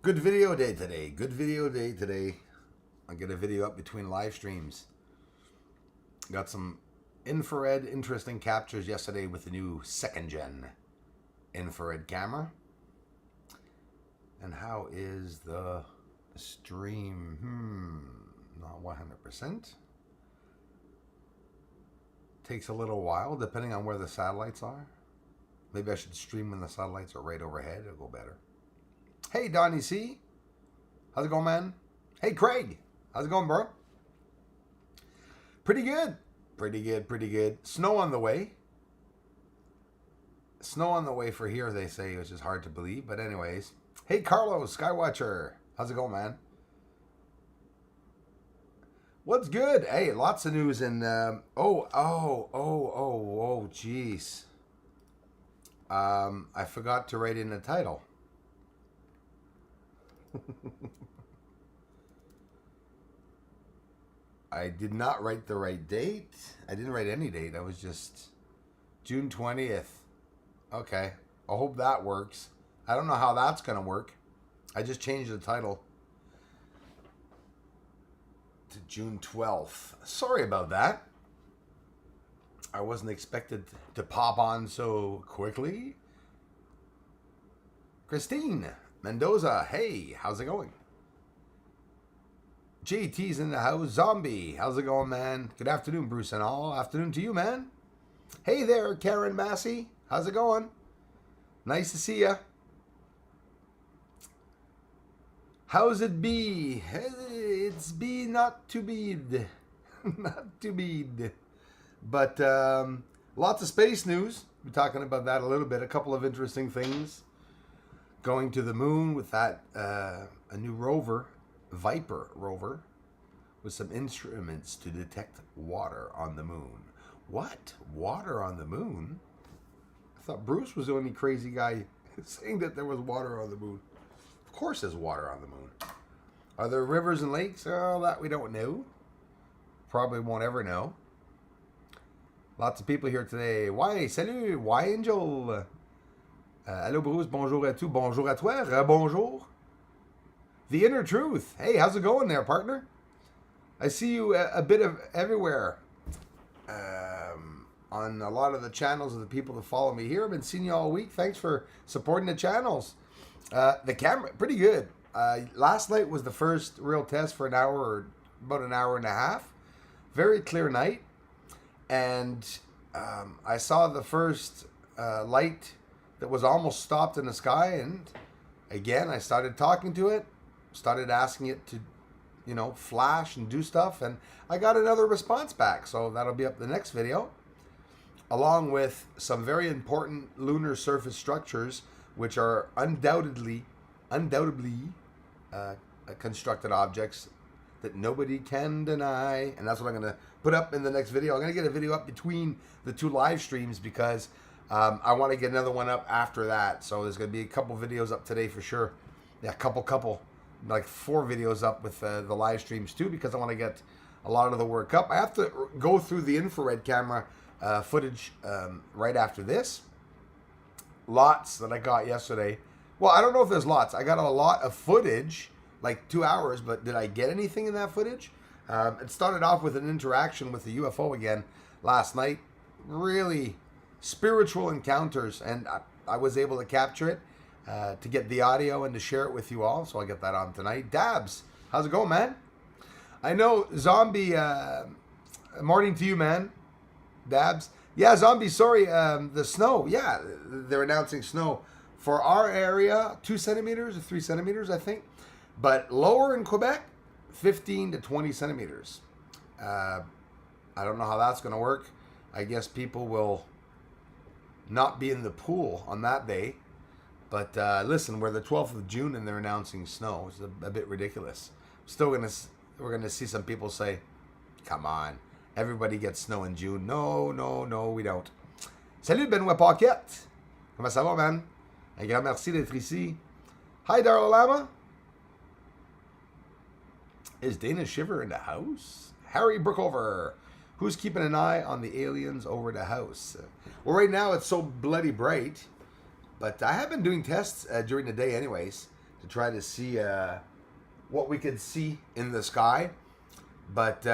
Good video day today. Good video day today. I'll get a video up between live streams. Got some infrared interesting captures yesterday with the new second gen infrared camera. And how is the stream? Not 100%. Takes a little while depending on where the satellites are. Maybe I should stream when the satellites are right overhead. It'll go better. Hey, Donnie C. How's it going, man? Hey, Craig. How's it going, bro? Pretty good. Pretty good, pretty good. Snow on the way. Snow on the way for here, they say, which is hard to believe. But anyways. Hey, Carlos, Skywatcher. How's it going, man? What's good? Hey, lots of news in... jeez. I forgot to write in the title. I did not write the right date. I didn't write any date. I was just June 20th. Okay. I hope that works. I don't know how that's going to work. I just changed the title to June 12th. Sorry about that. I wasn't expected to pop on so quickly. Christine Mendoza, hey, how's it going? JT's in the house. Zombie, how's it going, man? Good afternoon, Bruce and all. Afternoon to you, man. Hey there, Karen Massey. How's it going? Nice to see ya. How's it be? It's be not too bad. Not too bad. But lots of space news. We're talking about that a little bit. A couple of interesting things. Going to the moon with that, a new rover, Viper rover, with some instruments to detect water on the moon. What? Water on the moon? I thought Bruce was the only crazy guy saying that there was water on the moon. Of course there's water on the moon. Are there rivers and lakes? Oh, that we don't know. Probably won't ever know. Lots of people here today. Why, salut, why Angel? Hello Bruce, bonjour à tous, bonjour à toi, bonjour. The Inner Truth. Hey, how's it going there, partner? I see you a bit of everywhere. On a lot of the channels of the people that follow me here. I've been seeing you all week. Thanks for supporting the channels. The camera, pretty good. Last night was the first real test for an hour or about an hour and a half. Very clear night. And I saw the first light that was almost stopped in the sky, and again I started talking to it, started asking it to, flash and do stuff, and I got another response back. So that'll be up the next video, along with some very important lunar surface structures, which are undoubtedly constructed objects that nobody can deny. And that's what I'm going to put up in the next video. I'm going to get a video up between the two live streams because I want to get another one up after that. So there's going to be a couple videos up today for sure. Yeah, couple, like 4 videos up with the live streams too, because I want to get a lot of the work up. I have to go through the infrared camera footage right after this. Lots that I got yesterday. Well, I don't know if there's lots. I got a lot of footage, like 2 hours, but did I get anything in that footage? It started off with an interaction with the UFO again last night. Really spiritual encounters, and I was able to capture it to get the audio and to share it with you all, so I'll get that on tonight. Dabs, how's it going, man? I know, Zombie, morning to you, man. Dabs. Yeah, Zombie, sorry, the snow, yeah, they're announcing snow. For our area, 2 centimeters or 3 centimeters, I think. But lower in Quebec, 15 to 20 centimeters. I don't know how that's going to work. I guess people will not be in the pool on that day. But listen, we're the 12th of June and they're announcing snow. It's a bit ridiculous. We're going to see some people say, come on, everybody gets snow in June. No, we don't. Salut Benoît Paquette. Comment ça va, man? Un grand merci d'être ici. Hi, Darla Lama. Is Dana Shiver in the house? Harry Brookover. Who's keeping an eye on the aliens over the house? Well, right now it's so bloody bright, but I have been doing tests during the day anyways, to try to see what we could see in the sky. But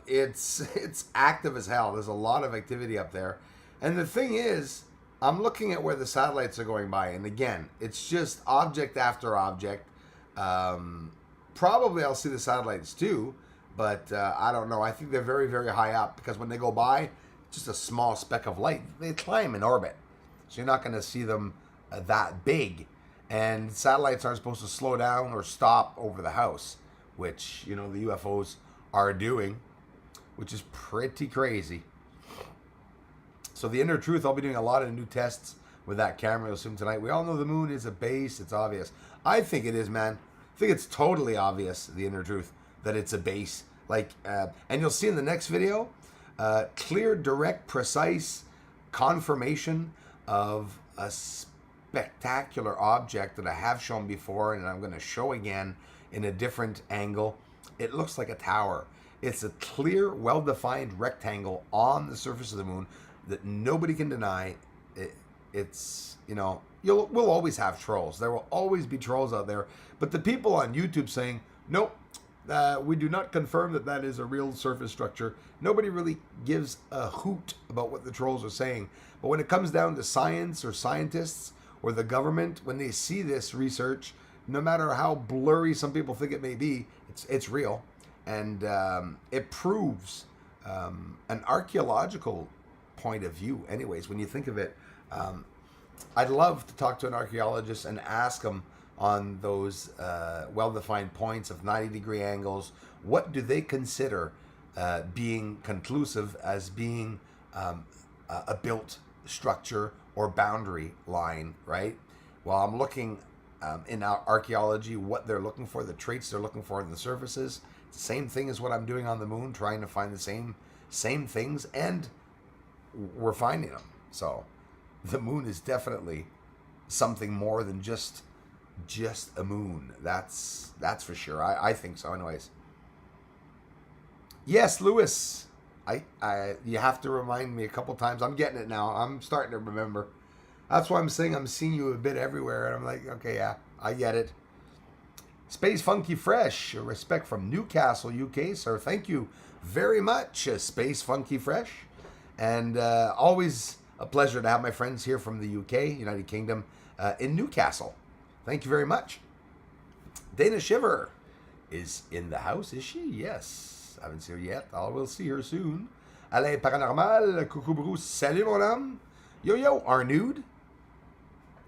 it's active as hell. There's a lot of activity up there. And the thing is, I'm looking at where the satellites are going by. And again, it's just object after object. Probably I'll see the satellites too. But I don't know. I think they're very, very high up. Because when they go by, just a small speck of light. They climb in orbit. So you're not going to see them that big. And satellites aren't supposed to slow down or stop over the house. Which, the UFOs are doing, which is pretty crazy. So the inner truth, I'll be doing a lot of new tests with that camera you'll see tonight. We all know the moon is a base. It's obvious. I think it is, man. I think it's totally obvious, the inner truth, that it's a base. And you'll see in the next video, clear, direct, precise confirmation of a spectacular object that I have shown before and I'm going to show again in a different angle. It looks like a tower. It's a clear, well-defined rectangle on the surface of the moon that nobody can deny. It's, we'll always have trolls. There will always be trolls out there. But the people on YouTube saying, nope, we do not confirm that is a real surface structure. Nobody really gives a hoot about what the trolls are saying. But when it comes down to science or scientists or the government, when they see this research, no matter how blurry some people think it may be, it's real. And it proves an archaeological point of view. Anyways, when you think of it, I'd love to talk to an archaeologist and ask them on those well-defined points of 90-degree angles. What do they consider being conclusive as being a built structure or boundary line, right? Well, I'm looking in our archaeology, what they're looking for, the traits they're looking for in the surfaces. It's the same thing as what I'm doing on the moon, trying to find the same things, and we're finding them. So the moon is definitely something more than just a moon. That's for sure. I think so. Anyways, yes, Lewis. You have to remind me a couple times. I'm getting it now. I'm starting to remember. That's why I'm saying I'm seeing you a bit everywhere. And I'm like, okay, yeah, I get it. Space Funky Fresh. Respect from Newcastle, UK, sir. Thank you very much, Space Funky Fresh. And always a pleasure to have my friends here from the UK, United Kingdom, in Newcastle. Thank you very much. Dana Shiver is in the house, is she? Yes. I haven't seen her yet. I will see her soon. Alain Paranormal, coucou Bruce. Salut mon homme. Yo, Arnoud.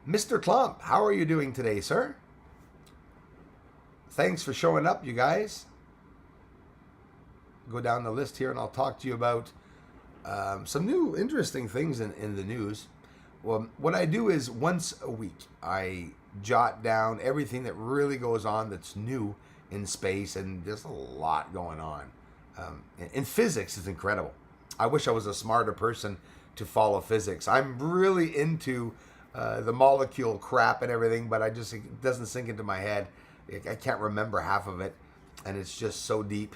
Mr. Klump, how are you doing today, sir? Thanks for showing up, you guys. Go down the list here and I'll talk to you about some new interesting things in the news. Well, what I do is once a week, I jot down everything that really goes on that's new in space, and there's a lot going on. In physics, it's incredible. I wish I was a smarter person to follow physics. I'm really into the molecule crap and everything, but it doesn't sink into my head. I can't remember half of it, and it's just so deep.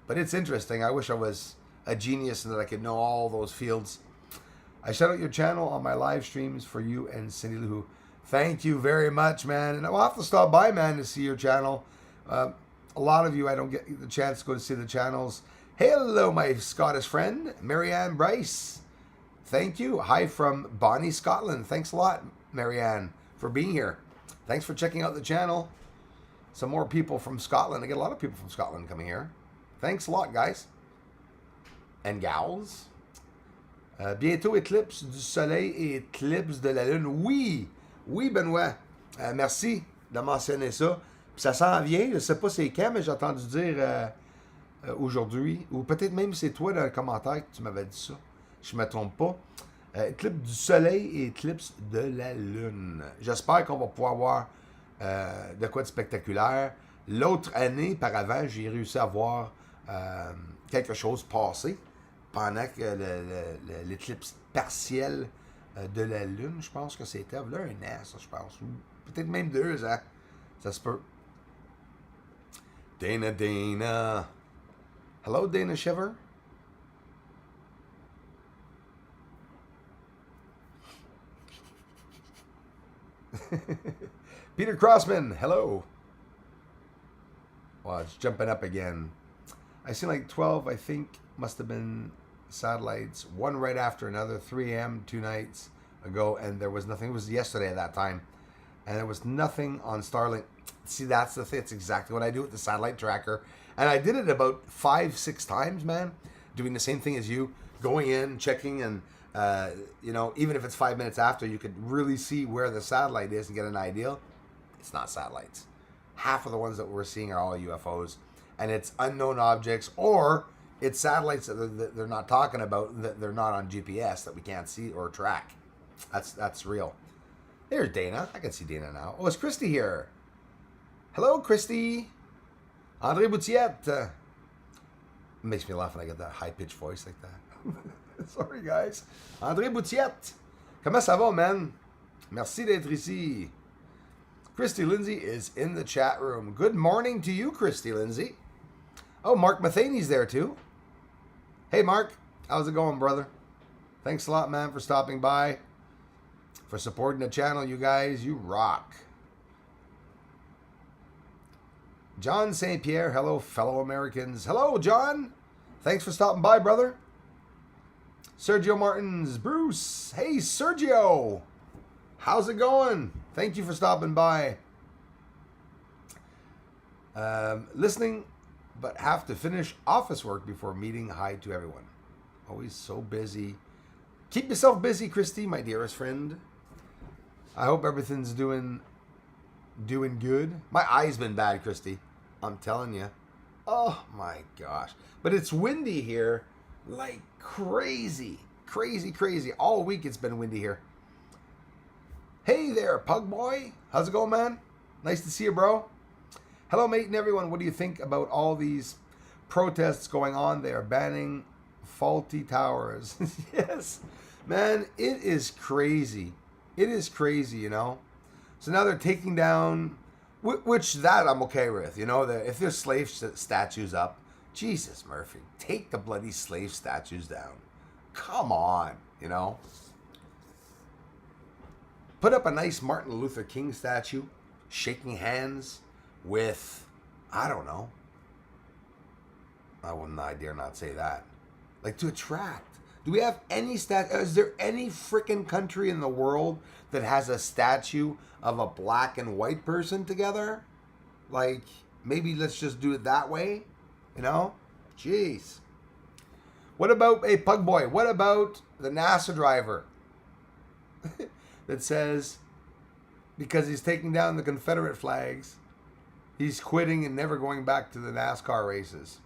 But it's interesting. I wish I was a genius and that I could know all those fields. I shout out your channel on my live streams for you and Cindy Lou. Thank you very much, man. And I'll have to stop by, man, to see your channel. A lot of you, I don't get the chance to go to see the channels. Hello, my Scottish friend, Marianne Bryce. Thank you. Hi from Bonnie, Scotland. Thanks a lot, Marianne, for being here. Thanks for checking out the channel. Some more people from Scotland. I get a lot of people from Scotland coming here. Thanks a lot, guys. And gals. Bientôt éclipse du soleil et éclipse de la lune. Oui, Benoît. Merci de mentionner ça. Puis ça s'en vient. Je ne sais pas c'est quand, mais j'ai entendu dire aujourd'hui. Ou peut-être même c'est toi dans le commentaire que tu m'avais dit ça. Je ne me trompe pas. Éclipse du soleil et éclipse de la lune. J'espère qu'on va pouvoir voir de quoi de spectaculaire. L'autre année, par avant, j'ai réussi à voir quelque chose passer pendant que l'éclipse partielle de la lune, je pense que c'était là un an, ça, je pense. Ou peut-être même 2 ans. Ça se peut. Dana. Hello, Dana Shiver. Peter Crossman, hello. Well, it's jumping up again. I seen like 12, I think, must have been satellites, one right after another, 3 a.m., 2 nights ago, and there was nothing. It was yesterday at that time, and there was nothing on Starlink. See, that's the thing. It's exactly what I do with the satellite tracker, and I did it about 5-6 times, man, doing the same thing as you, going in, checking, and even if it's 5 minutes after, you could really see where the satellite is and get an idea. It's not satellites. Half of the ones that we're seeing are all UFOs, and it's unknown objects, or it's satellites that they're not talking about, that they're not on GPS, that we can't see or track. That's real. There's Dana. I can see Dana now. Oh, it's Christy here. Hello, Christy. André Boutiette. Makes me laugh when I get that high-pitched voice like that. Sorry, guys. André Boutiette. Comment ça va, man? Merci d'être ici. Christy Lindsay is in the chat room. Good morning to you, Christy Lindsay. Oh, Mark Mathany's there, too. Hey, Mark. How's it going, brother? Thanks a lot, man, for stopping by. For supporting the channel, you guys. You rock. John St. Pierre, hello, fellow Americans. Hello, John. Thanks for stopping by, brother. Sergio Martins, Bruce. Hey, Sergio. How's it going? Thank you for stopping by. Listening, but have to finish office work before meeting. Hi to everyone. Always so busy. Keep yourself busy, Christy, my dearest friend. I hope everything's doing good. My eye's been bad, Christy. I'm telling you. Oh my gosh. But it's windy here like crazy. Crazy. All week it's been windy here. Hey there, Pug Boy. How's it going, man? Nice to see you, bro. Hello, mate and everyone. What do you think about all these protests going on? They are banning faulty towers. Yes. Man, it is crazy. It is crazy, you know. So now they're taking down, which that I'm okay with, you know. If there's slave statues up, Jesus, Murphy, take the bloody slave statues down. Come on, you know. Put up a nice Martin Luther King statue, shaking hands with, I don't know. I dare not say that. Like, to attract. Do we have any is there any freaking country in the world that has a statue of a black and white person together? Like, maybe let's just do it that way, you know? Jeez. What about, hey, Pug Boy, what about the NASA driver that says because he's taking down the Confederate flags, he's quitting and never going back to the NASCAR races?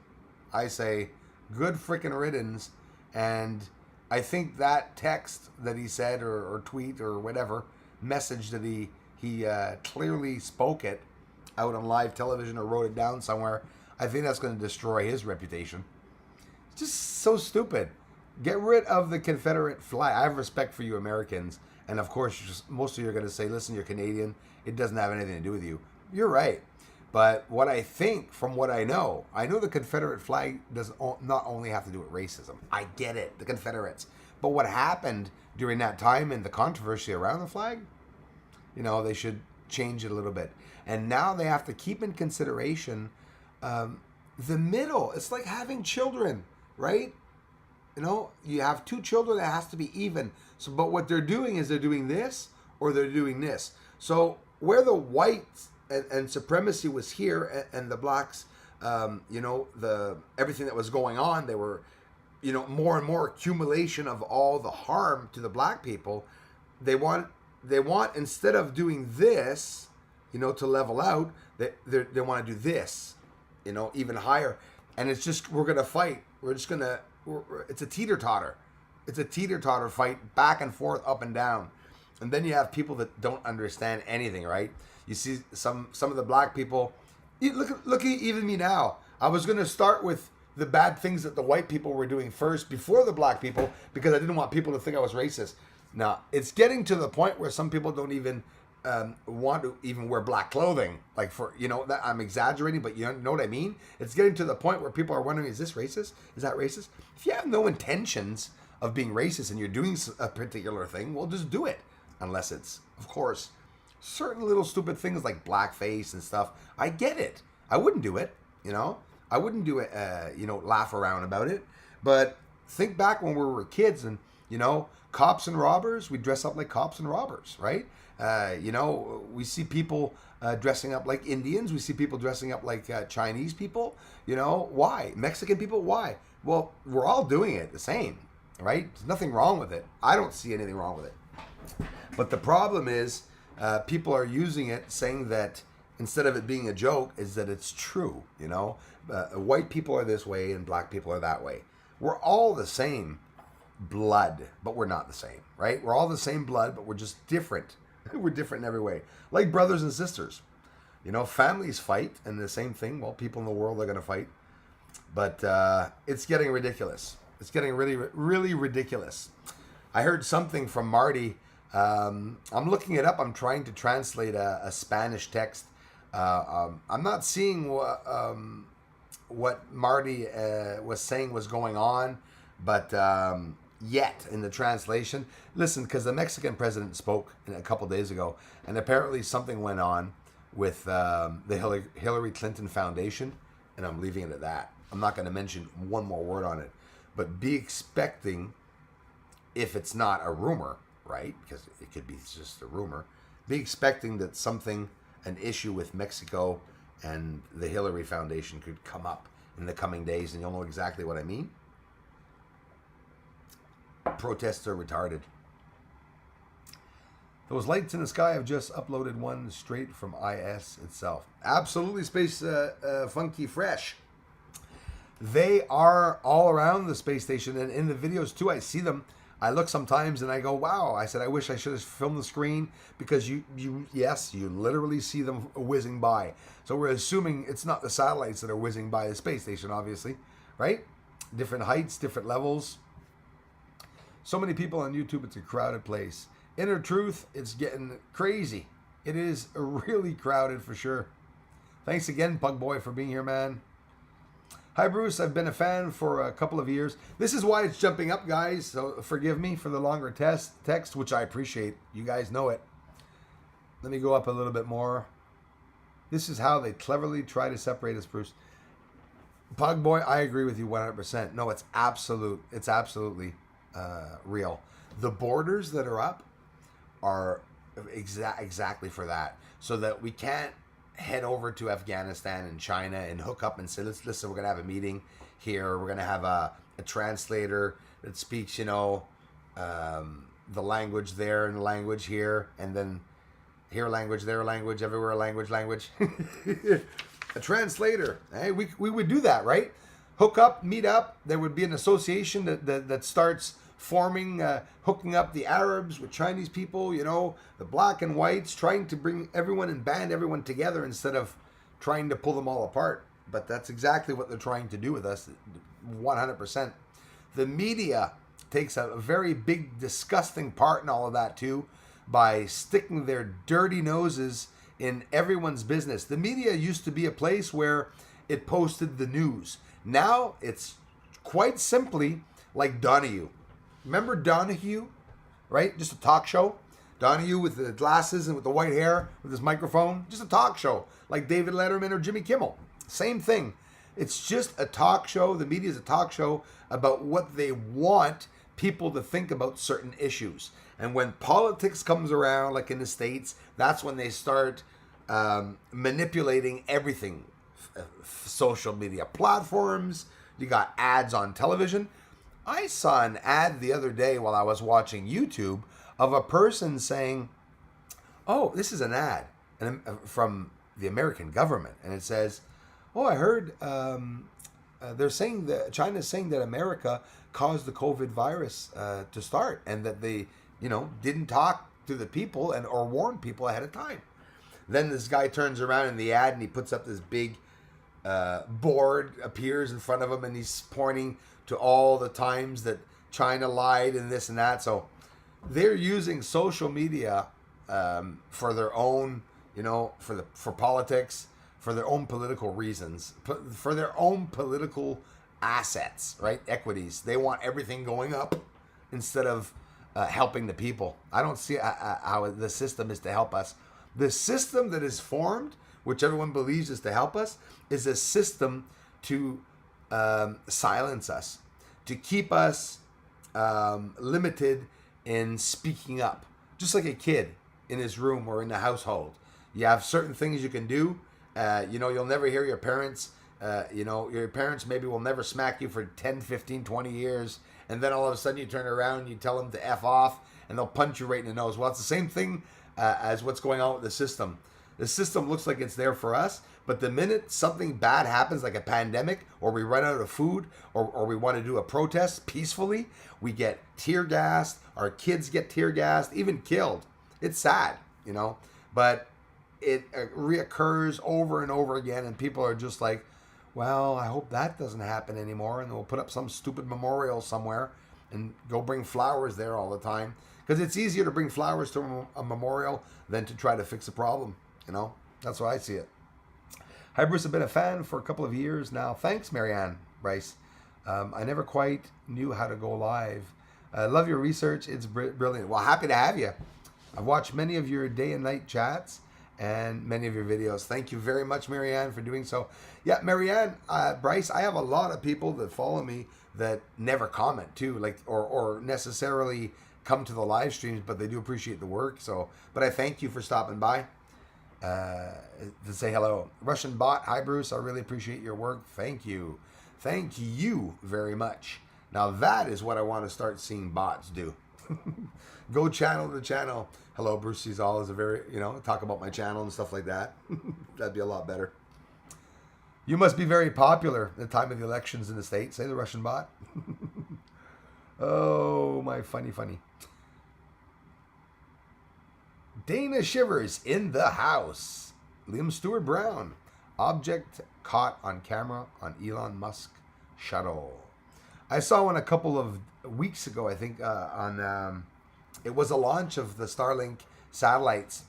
I say, good freaking riddance. And I think that text that he said, or tweet, or whatever, message that he clearly spoke it out on live television or wrote it down somewhere, I think that's going to destroy his reputation. It's just so stupid. Get rid of the Confederate flag. I have respect for you Americans. And of course, most of you are going to say, listen, you're Canadian. It doesn't have anything to do with you. You're right. But what I think, from what I know the Confederate flag does not only have to do with racism. I get it, the Confederates. But what happened during that time and the controversy around the flag, you know, they should change it a little bit. And now they have to keep in consideration the middle. It's like having children, right? You know, you have 2 children, it has to be even. So, but what they're doing is they're doing this or they're doing this. So where the whites and supremacy was here, and the blacks, everything that was going on, they were, more and more accumulation of all the harm to the black people. They want instead of doing this, to level out, they want to do this, even higher. And it's just, we're gonna fight. It's a teeter-totter. It's a teeter-totter fight, back and forth, up and down. And then you have people that don't understand anything, right? You see some of the black people. Look at even me now. I was going to start with the bad things that the white people were doing first before the black people, because I didn't want people to think I was racist. Now, it's getting to the point where some people don't even want to even wear black clothing. Like, for, that I'm exaggerating, but you know what I mean? It's getting to the point where people are wondering, is this racist? Is that racist? If you have no intentions of being racist and you're doing a particular thing, well, just do it. Unless it's, of course, certain little stupid things like blackface and stuff. I get it. I wouldn't do it, you know. I wouldn't do it, laugh around about it. But think back when we were kids and, cops and robbers, we dress up like cops and robbers, right? We see people dressing up like Indians. We see people dressing up like Chinese people. Why? Mexican people, why? Well, we're all doing it the same, right? There's nothing wrong with it. I don't see anything wrong with it. But the problem is people are using it saying that instead of it being a joke is that it's true, white people are this way and black people are that way. We're all the same blood, but we're not the same, right? We're all the same blood, but we're just different. We're different in every way. Like brothers and sisters. Families fight, and the same thing. Well, people in the world are going to fight. But it's getting ridiculous. It's getting really, really ridiculous. I heard something from Marty. I'm looking it up. I'm trying to translate a Spanish text. I'm not seeing what Marty was saying was going on, but yet in the translation. Listen, because the Mexican president spoke a couple days ago, and apparently something went on with the Hillary Clinton Foundation, and I'm leaving it at that. I'm not going to mention one more word on it, but be expecting, if it's not a rumor, right? Because it could be just a rumor. Be expecting that an issue with Mexico and the Hillary Foundation could come up in the coming days, and you'll know exactly what I mean. Protests are retarded. Those lights in the sky have just uploaded one straight from IS itself. Absolutely, Space Funky Fresh. They are all around the space station, and in the videos too, I see them. I look sometimes and I go, wow. I said, I wish I should have filmed the screen, because you literally see them whizzing by. So we're assuming it's not the satellites that are whizzing by the space station, obviously, right? Different heights, different levels. So many people on YouTube, it's a crowded place. Inner Truth, it's getting crazy. It is really crowded for sure. Thanks again, Pug Boy, for being here, man. Hi, Bruce. I've been a fan for a couple of years. This is why it's jumping up, guys. So forgive me for the longer text, which I appreciate. You guys know it. Let me go up a little bit more. This is how they cleverly try to separate us, Bruce. Pug Boy, I agree with you 100%. No, it's absolutely real. The borders that are up are exactly for that, so that we can't head over to Afghanistan and China and hook up and say, listen, we're going to have a meeting here. We're going to have a translator that speaks, the language there and the language here, and then here language, there language, everywhere language. A translator. Hey, we would do that, right? Hook up, meet up. There would be an association that starts forming, hooking up the Arabs with Chinese people, the black and whites, trying to bring everyone and band everyone together instead of trying to pull them all apart. But that's exactly what they're trying to do with us, 100%. The media takes a very big, disgusting part in all of that too, by sticking their dirty noses in everyone's business. The media used to be a place where it posted the news. Now it's quite simply like Donahue. Remember Donahue, right? Just a talk show. Donahue with the glasses and with the white hair, with his microphone. Just a talk show, like David Letterman or Jimmy Kimmel. Same thing. It's just a talk show. The media is a talk show about what they want people to think about certain issues. And when politics comes around, like in the States, that's when they start manipulating everything. Social media platforms. You got ads on television. I saw an ad the other day while I was watching YouTube of a person saying, oh, this is an ad from the American government. And it says, oh, I heard they're saying that China's saying that America caused the COVID virus to start, and that they, didn't talk to the people or warn people ahead of time. Then this guy turns around in the ad and he puts up this big board appears in front of him, and he's pointing to all the times that China lied and this and that. So they're using social media for their own, for politics, for their own political reasons, for their own political assets, right? Equities. They want everything going up instead of helping the people. I don't see how the system is to help us. The system that is formed, which everyone believes is to help us, is a system to silence us, to keep us limited in speaking up. Just like a kid in his room or in the household. You have certain things you can do. You'll never hear your parents. Your parents maybe will never smack you for 10, 15, 20 years. And then all of a sudden you turn around and you tell them to F off and they'll punch you right in the nose. Well, it's the same thing as what's going on with the system. The system looks like it's there for us, but the minute something bad happens, like a pandemic, or we run out of food, or we want to do a protest peacefully, we get tear gassed, our kids get tear gassed, even killed. It's sad, but it reoccurs over and over again, and people are just like, well, I hope that doesn't happen anymore, and we'll put up some stupid memorial somewhere and go bring flowers there all the time, because it's easier to bring flowers to a memorial than to try to fix a problem. That's why I see it. Hi, Bruce. I've been a fan for a couple of years now. Thanks, Marianne Bryce. I never quite knew how to go live. I love your research. It's brilliant. Well, happy to have you. I've watched many of your day and night chats and many of your videos. Thank you very much, Marianne, for doing so. Yeah, Marianne Bryce, I have a lot of people that follow me that never comment too, or necessarily come to the live streams, but they do appreciate the work. But I thank you for stopping by. To say hello. Russian bot, hi Bruce, I really appreciate your work. Thank you very much. Now that is what I want to start seeing bots do. Go channel to channel. Hello, Bruce Cesal is a very, talk about my channel and stuff like that. That'd be a lot better. You must be very popular at the time of the elections in the States, say the Russian bot. Oh, my funny. Dana Shivers in the house. Liam Stewart Brown. Object caught on camera on Elon Musk shuttle. I saw one a couple of weeks ago, I think, it was a launch of the Starlink satellites.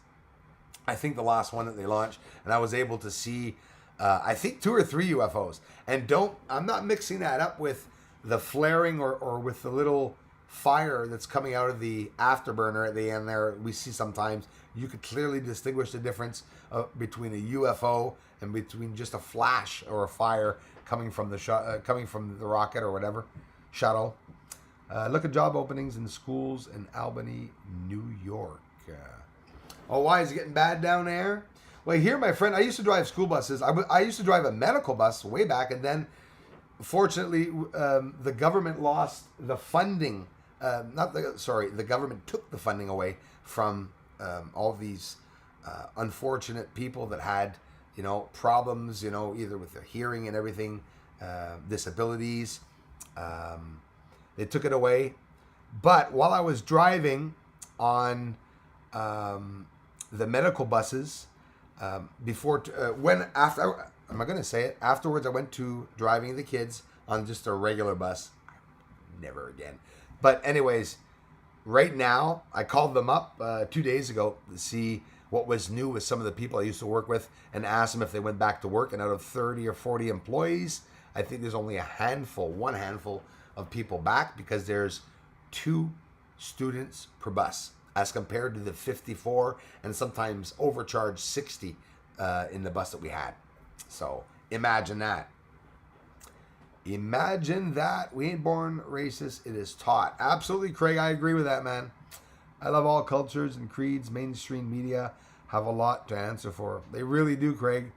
I think the last one that they launched. And I was able to see, I think 2 or 3 UFOs. And I'm not mixing that up with the flaring or with the little fire that's coming out of the afterburner at the end there. We see sometimes you could clearly distinguish the difference between a UFO and between just a flash or a fire coming from the rocket or whatever shuttle. Look at job openings in schools in Albany, New York. Why is it getting bad down there? Well, here, my friend, I used to drive school buses. I used to drive a medical bus way back, and then fortunately, the government lost the funding. The government took the funding away from all these unfortunate people that had, problems, either with their hearing and everything, disabilities. They took it away. But while I was driving on the medical buses, afterwards I went to driving the kids on just a regular bus. Never again. But anyways, right now, I called them up 2 days ago to see what was new with some of the people I used to work with and asked them if they went back to work. And out of 30 or 40 employees, I think there's only one handful of people back, because there's 2 students per bus as compared to the 54 and sometimes overcharged 60 in the bus that we had. So imagine that. Imagine that. We ain't born racist. It is taught. Absolutely, Craig. I agree with that, man. I love all cultures and creeds. Mainstream media have a lot to answer for. They really do, Craig.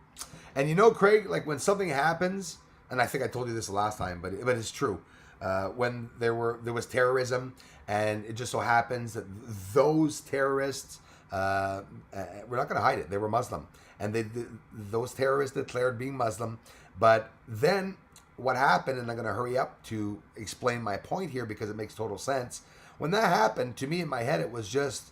And Craig, like when something happens, and I think I told you this the last time, but it's true. When there was terrorism, and it just so happens that those terrorists, we're not going to hide it, they were Muslim. And those terrorists declared being Muslim. But then what happened, and I'm going to hurry up to explain my point here because it makes total sense. When that happened, to me in my head, it was just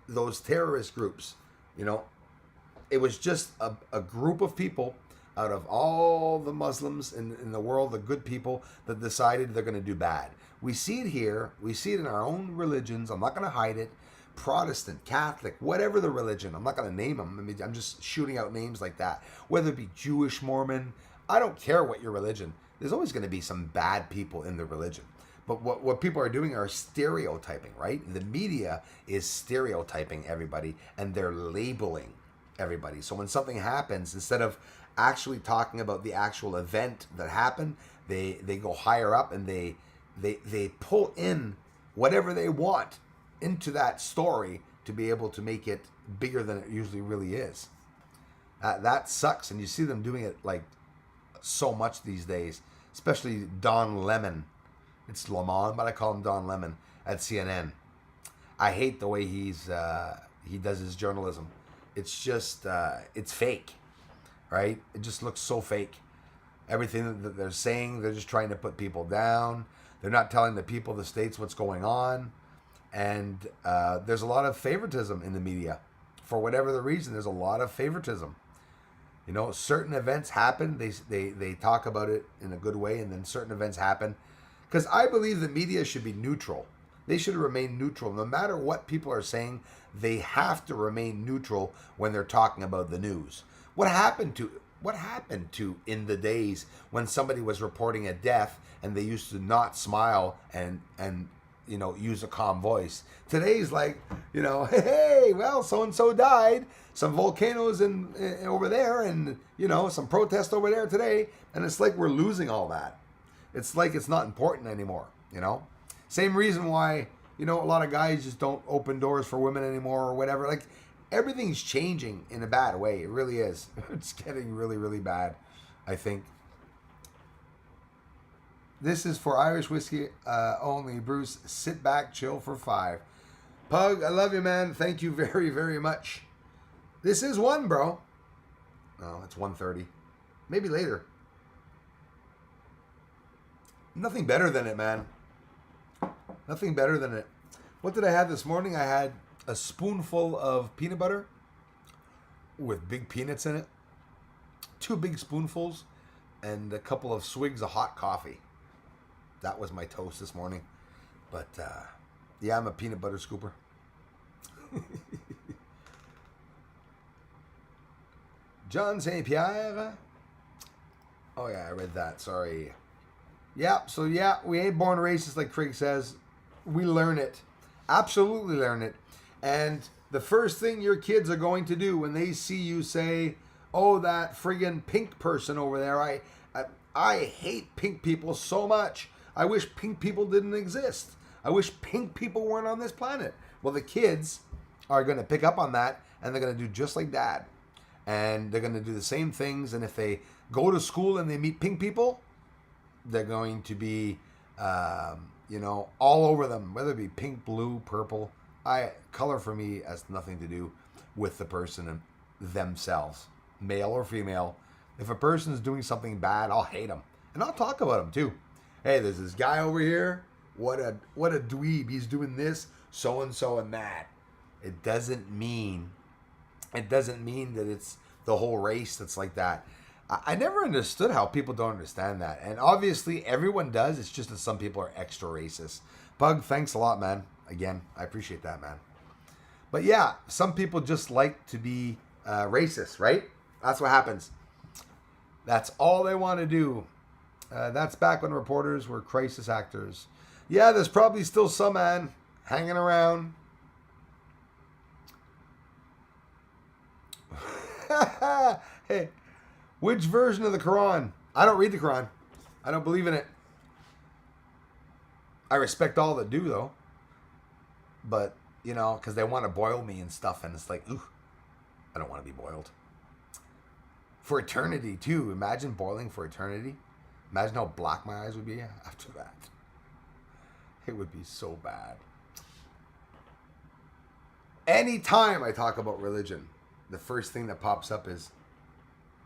those terrorist groups. It was just a group of people out of all the Muslims in the world, the good people that decided they're going to do bad. We see it here. We see it in our own religions. I'm not going to hide it. Protestant, Catholic, whatever the religion. I'm not going to name them. I'm just shooting out names like that. Whether it be Jewish, Mormon, I don't care what your religion. There's always going to be some bad people in the religion. But what people are doing are stereotyping, right? The media is stereotyping everybody, and they're labeling everybody. So when something happens, instead of actually talking about the actual event that happened, they go higher up, and they pull in whatever they want into that story to be able to make it bigger than it usually really is. That sucks, and you see them doing it like so much these days, especially Don Lemon. It's Lemon, but I call him Don Lemon at CNN. I hate the way he does his journalism. It's just it's fake, right? It just looks so fake. Everything that they're saying, they're just trying to put people down. They're not telling the people of the states what's going on, and there's a lot of favoritism in the media. For whatever the reason, there's a lot of favoritism. You know, certain events happen. They talk about it in a good way, and then certain events happen. Because I believe the media should be neutral. They should remain neutral. No matter what people are saying, they have to remain neutral when they're talking about the news. What happened to in the days when somebody was reporting a death and they used to not smile and use a calm voice? Today's like, hey, well, so and so died. Some volcanoes over there, and some protest over there today, and it's like we're losing all that. It's like it's not important anymore, Same reason why, a lot of guys just don't open doors for women anymore or whatever. Like, everything's changing in a bad way. It really is. It's getting really, really bad, I think. This is for Irish whiskey only. Bruce, sit back, chill for 5. Pug, I love you, man. Thank you very, very much. This is 1, bro. Oh, it's 1:30. Maybe later. Nothing better than it, man. Nothing better than it. What did I have this morning? I had a spoonful of peanut butter with big peanuts in it, 2 big spoonfuls, and a couple of swigs of hot coffee. That was my toast this morning. But, yeah, I'm a peanut butter scooper. John St. Pierre. Oh, yeah, I read that. Sorry. Yeah, so yeah, we ain't born racist like Craig says. We learn it. Absolutely learn it. And the first thing your kids are going to do when they see you say, oh, that friggin' pink person over there, I hate pink people so much. I wish pink people didn't exist. I wish pink people weren't on this planet. Well, the kids are going to pick up on that, and they're going to do just like Dad. And they're going to do the same things, and if they go to school and they meet pink people, they're going to be, all over them, whether it be pink, blue, purple. Color for me has nothing to do with the person themselves, male or female. If a person is doing something bad, I'll hate them, and I'll talk about them too. Hey, there's this guy over here. What a dweeb. He's doing this, so and so, and that. It doesn't mean that it's the whole race that's like that. I never understood how people don't understand that. And obviously, everyone does. It's just that some people are extra racist. Bug, thanks a lot, man. Again, I appreciate that, man. But yeah, some people just like to be racist, right? That's what happens. That's all they want to do. That's back when reporters were crisis actors. Yeah, there's probably still some, man, hanging around. Hey. Which version of the Quran? I don't read the Quran. I don't believe in it. I respect all that do, though. But, because they want to boil me and stuff, and it's like, ooh, I don't want to be boiled. For eternity, too. Imagine boiling for eternity. Imagine how black my eyes would be after that. It would be so bad. Anytime I talk about religion, the first thing that pops up is,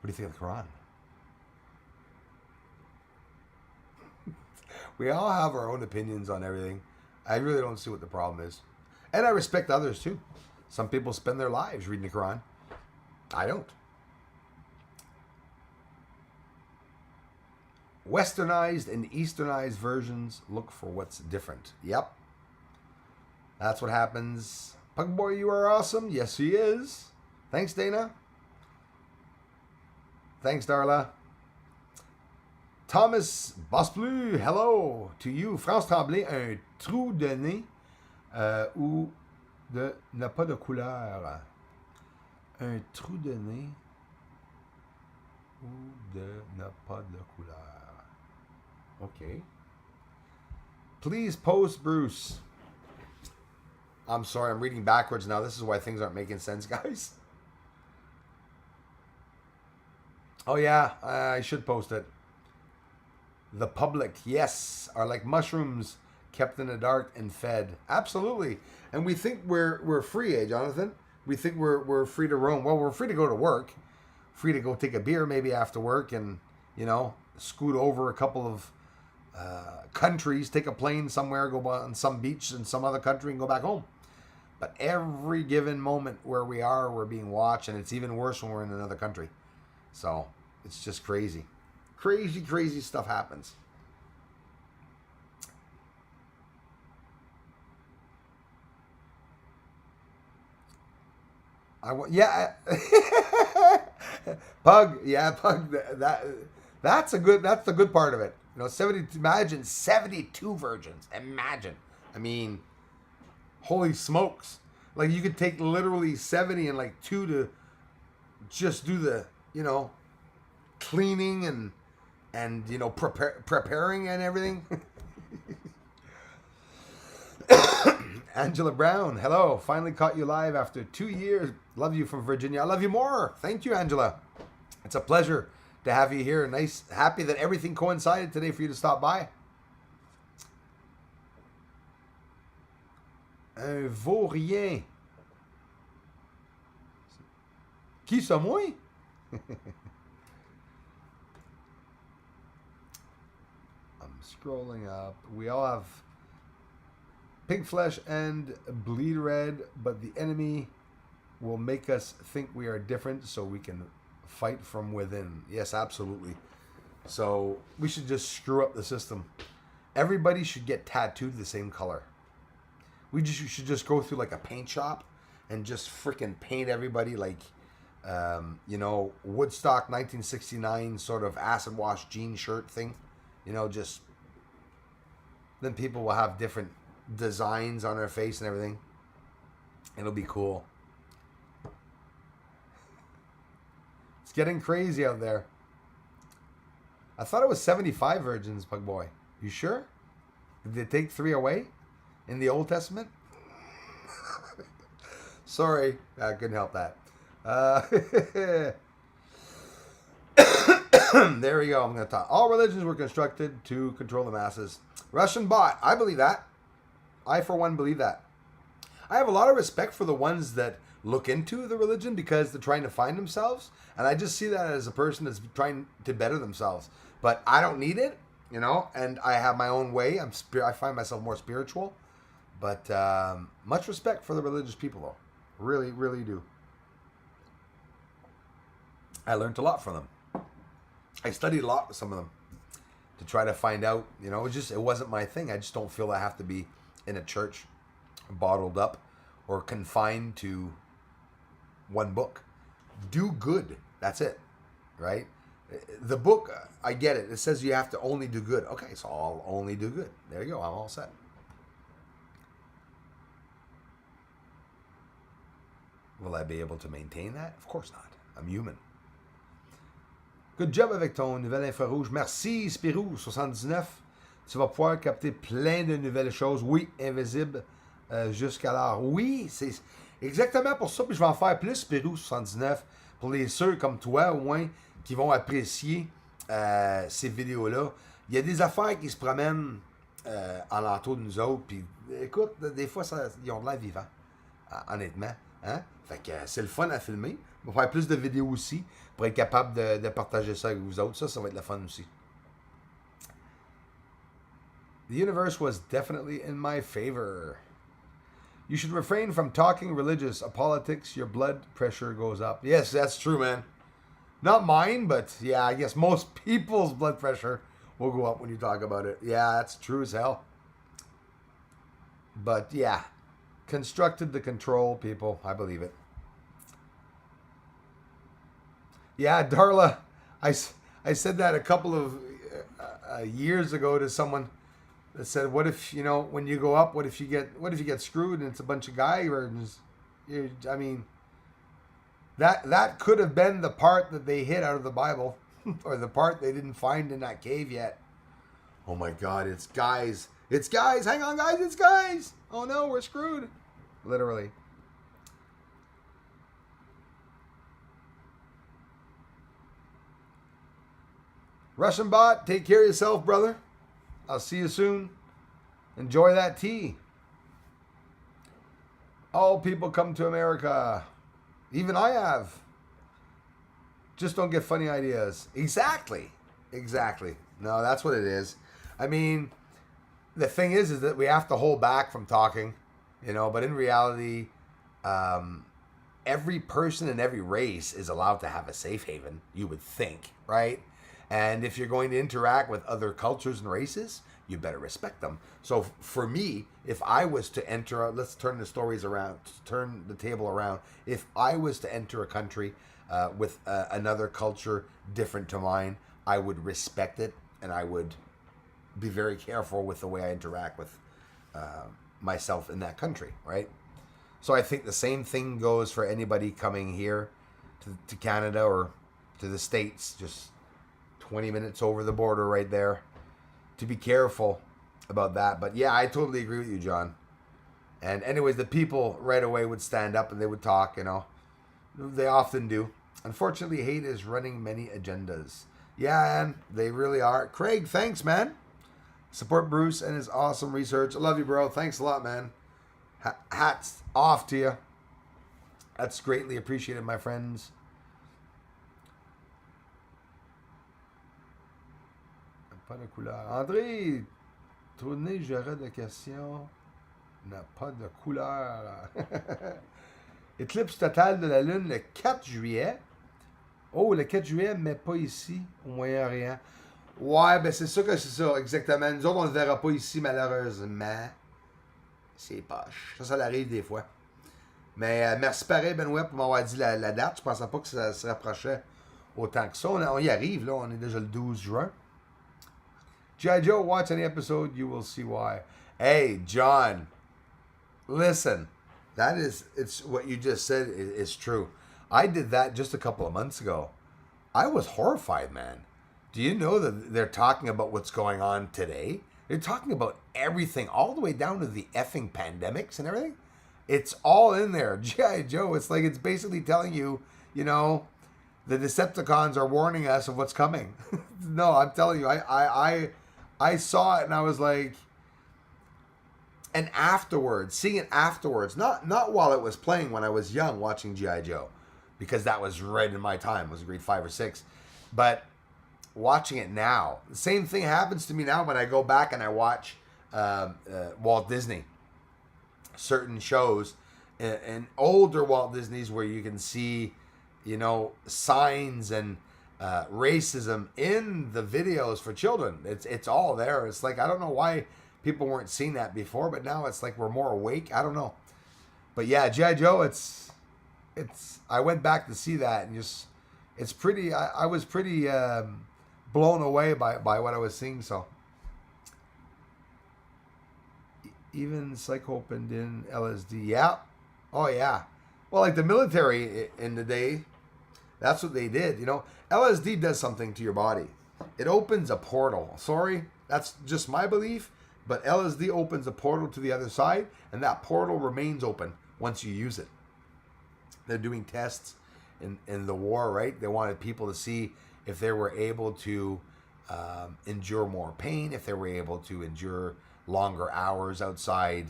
what do you think of the Quran? We all have our own opinions on everything. I really don't see what the problem is. And I respect others too. Some people spend their lives reading the Quran. I don't. Westernized and Easternized versions look for what's different. Yep. That's what happens. Pug Boy, you are awesome. Yes, he is. Thanks, Dana. Thanks, Darla. Thomas Bosplus, hello to you. France Tremblay, un trou de nez ou n'a pas de couleur. Un trou de nez ou n'a pas de couleur. Okay. Please post Bruce. I'm sorry, I'm reading backwards now. This is why things aren't making sense, guys. Oh yeah, I should post it. The public, yes, are like mushrooms kept in the dark and fed. Absolutely. And we think we're free, eh, Jonathan? We think we're free to roam. Well, we're free to go to work. Free to go take a beer maybe after work and, you know, scoot over a couple of countries, take a plane somewhere, go on some beach in some other country and go back home. But every given moment where we are, we're being watched, and it's even worse when we're in another country. So it's just crazy. Crazy stuff happens. Pug, yeah, Pug. That's the good part of it. You know, 70. Imagine 72 virgins. Imagine. I mean, holy smokes! Like you could take literally 70 and like 2 to just do the, you know, cleaning and you know preparing and everything. Angela Brown, hello. Finally caught you live after 2 years. Love you from Virginia. I love you more. Thank you, Angela. It's a pleasure to have you here. Nice, happy that everything coincided today for you to stop by. Un vaurien. Qui ça, moi? I'm scrolling up. We all have pink flesh and bleed red, but the enemy will make us think we are different so we can fight from within. Yes, absolutely. So we should just screw up the system. Everybody should get tattooed the same color. Should just go through like a paint shop and just freaking paint everybody like, you know, Woodstock 1969 sort of acid wash jean shirt thing. You know, just then people will have different designs on their face and everything. It'll be cool. It's getting crazy out there. I thought it was 75 virgins, Pug Boy. You sure? Did they take 3 away in the Old Testament? Sorry, I couldn't help that. There we go. I'm going to talk. All religions were constructed to control the masses. Russian bot. I believe that. I, for one, believe that. I have a lot of respect for the ones that look into the religion because they're trying to find themselves. And I just see that as a person that's trying to better themselves. But I don't need it, you know, and I have my own way. I find myself more spiritual. But much respect for the religious people, though. Really, really do. I learned a lot from them. I studied a lot with some of them to try to find out, you know, it wasn't my thing. I just don't feel I have to be in a church bottled up or confined to one book. Do good. That's it. Right? The book, I get it. It says you have to only do good. Okay, so I'll only do good. There you go. I'm all set. Will I be able to maintain that? Of course not. I'm human. Good job avec ton nouvel infrarouge. Merci, Spirou, 79. Tu vas pouvoir capter plein de nouvelles choses. Oui, invisible jusqu'alors. Oui, c'est exactement pour ça. Puis je vais en faire plus, Spirou, 79. Pour les ceux comme toi, au moins, qui vont apprécier ces vidéos-là. Il y a des affaires qui se promènent alentour de nous autres. Puis écoute, des fois, ils ont de l'air vivant. Honnêtement. Hein? Fait que c'est le fun à filmer. On va faire plus de vidéos aussi pour être capable de partager ça avec vous autres. Ça va être le fun aussi. The universe was definitely in my favor. You should refrain from talking religious or politics. Your blood pressure goes up. Yes, that's true, man. Not mine, but yeah, I guess most people's blood pressure will go up when you talk about it. Yeah, that's true as hell. But yeah, constructed to control people. I believe it. Yeah, Darla, I said that a couple of years ago to someone that said, "What if when you go up? What if you get screwed and it's a bunch of guy virgins?" I mean, that could have been the part that they hid out of the Bible, or the part they didn't find in that cave yet. Oh my God! It's guys! It's guys! Hang on, guys! It's guys! Oh no, we're screwed! Literally. Russian bot, take care of yourself, brother. I'll see you soon. Enjoy that tea. All people come to America. Even I have. Just don't get funny ideas. Exactly. No, that's what it is. I mean, the thing is that we have to hold back from talking, but in reality, every person in every race is allowed to have a safe haven, you would think, right? And if you're going to interact with other cultures and races, you better respect them. So for me, if I was to enter, let's turn the table around. If I was to enter a country with another culture different to mine, I would respect it, and I would be very careful with the way I interact with myself in that country, right? So I think the same thing goes for anybody coming here to Canada or to the States, just 20 minutes over the border right there, to be careful about that. But yeah, I totally agree with you, John. And anyways, the people right away would stand up and they would talk, They often do. Unfortunately, hate is running many agendas. Yeah, and they really are. Craig, thanks, man. Support Bruce and his awesome research. I love you, bro. Thanks a lot, man. Hats off to you. That's greatly appreciated, my friends. Pas de couleur. André, tournez, j'aurais de questions. N'a pas de couleur. Éclipse totale de la Lune le 4 juillet. Oh, le 4 juillet, mais pas ici, au Moyen-Orient. Ouais, ben c'est sûr que c'est ça, exactement. Nous autres, on ne le verra pas ici, malheureusement. C'est poche. Ça arrive des fois. Mais merci pareil, Benoît, pour m'avoir dit la date. Je pensais pas que ça se rapprochait autant que ça. On y arrive, là. On est déjà le 12 juin. G.I. Joe, watch any episode, you will see why. Hey, John, listen. It's what you just said is true. I did that just a couple of months ago. I was horrified, man. Do you know that they're talking about what's going on today? They're talking about everything, all the way down to the effing pandemics and everything. It's all in there. G.I. Joe, it's like it's basically telling you, the Decepticons are warning us of what's coming. No, I'm telling you, I saw it and I was like, and afterwards, seeing it afterwards, not while it was playing when I was young watching G.I. Joe, because that was right in my time, I was grade 5 or 6, but watching it now, the same thing happens to me now when I go back and I watch Walt Disney, certain shows, and older Walt Disney's where you can see, signs and racism in the videos for children. It's all there. It's like, I don't know why people weren't seeing that before, but now it's like we're more awake. I don't know. But yeah, G.I. Joe, it's I went back to see that and just, it's pretty, I was pretty blown away by what I was seeing. So even psychopened in LSD. Yeah. Oh yeah. Well, like the military in the day, that's what they did. LSD does something to your body. It opens a portal. Sorry, that's just my belief, but LSD opens a portal to the other side, and that portal remains open once you use it. They're doing tests in the war, right? They wanted people to see if they were able to endure more pain, if they were able to endure longer hours outside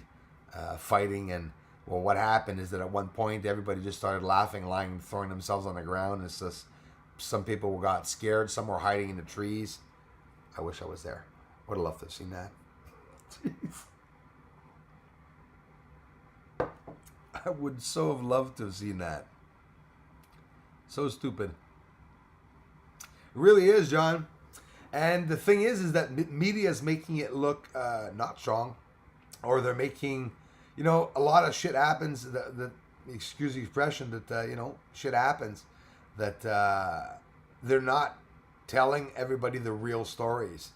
fighting. And well, what happened is that at one point everybody just started laughing, lying, throwing themselves on the ground. It's just some people got scared, some were hiding in the trees. I wish I was there. Would have loved to have seen that. Jeez. I would so have loved to have seen that. So stupid. It really is, John. And the thing is that media is making it look not strong, or they're making, a lot of shit happens that excuse the expression, that shit happens that they're not telling everybody the real stories.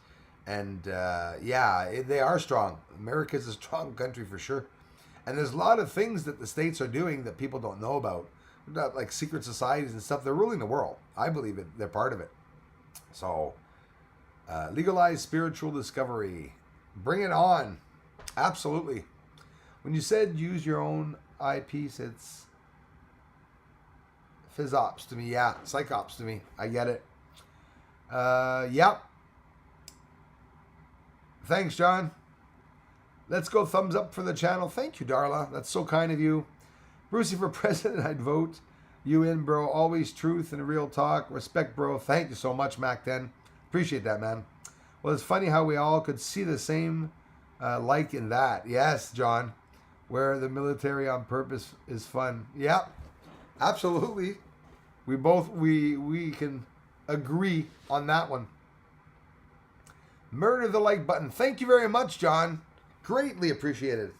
And they are strong. America's a strong country for sure. And there's a lot of things that the states are doing that people don't know about. Like secret societies and stuff. They're ruling the world. I believe it. They're part of it. So, legalize spiritual discovery. Bring it on. Absolutely. When you said use your own eyepiece, it's physops to me. Yeah, psychops to me. I get it. Yep. Thanks, John. Let's go thumbs up for the channel. Thank you, Darla. That's so kind of you. Brucey for president, I'd vote you in, bro. Always truth and real talk. Respect, bro. Thank you so much, Mac 10. Appreciate that, man. Well, it's funny how we all could see the same like in that. Yes, John. Where the military on purpose is fun. Yep. Absolutely. We can agree on that one. Murder the like button. Thank you very much, John. Greatly appreciated.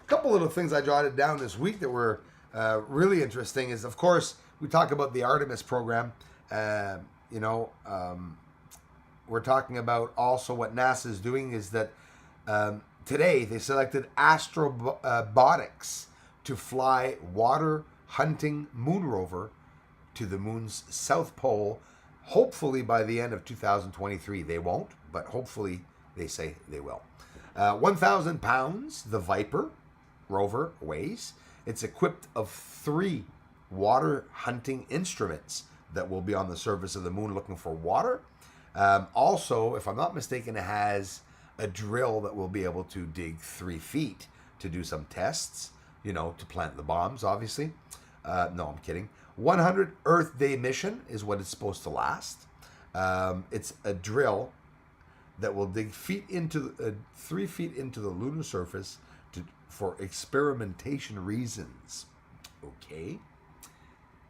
A couple little things I jotted down this week that were really interesting is, of course, we talk about the Artemis program. We're talking about also what NASA is doing is that today they selected Astrobotics to fly water hunting moon rover to the moon's south pole, hopefully by the end of 2023. They won't, but hopefully they say they will. 1,000 pounds, the Viper rover weighs. It's equipped of 3 water hunting instruments that will be on the surface of the moon looking for water. Also, if I'm not mistaken, it has a drill that will be able to dig 3 feet to do some tests, to plant the bombs, obviously. No, I'm kidding. 100 Earth Day mission is what it's supposed to last. It's a drill that will dig 3 feet into the lunar surface for experimentation reasons. Okay.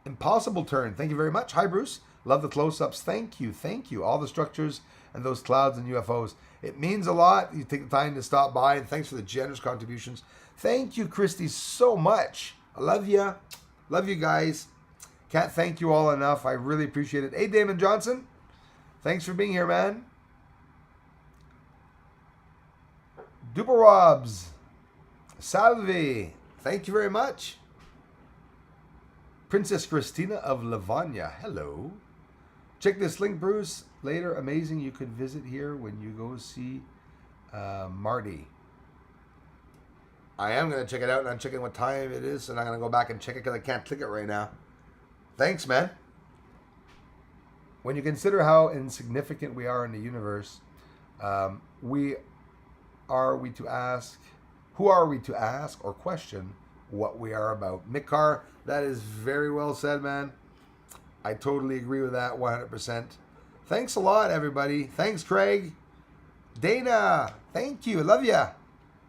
Impossible Turn. Thank you very much. Hi, Bruce. Love the close-ups. Thank you. Thank you. All the structures and those clouds and UFOs. It means a lot. You take the time to stop by, and thanks for the generous contributions. Thank you, Christy, so much. I love you. Love you guys. Can't thank you all enough. I really appreciate it. Hey, Damon Johnson. Thanks for being here, man. Duper Robs. Salve. Thank you very much. Princess Christina of Lavanya. Hello. Check this link, Bruce. Later, amazing. You could visit here when you go see Marty. I am going to check it out, and I'm checking what time it is, and I'm going to go back and check it because I can't click it right now. Thanks, man. When you consider how insignificant we are in the universe, who are we to ask or question what we are about? Mick Carr, that is very well said, man. I totally agree with that 100%. Thanks a lot, everybody. Thanks, Craig. Dana, thank you. Love ya.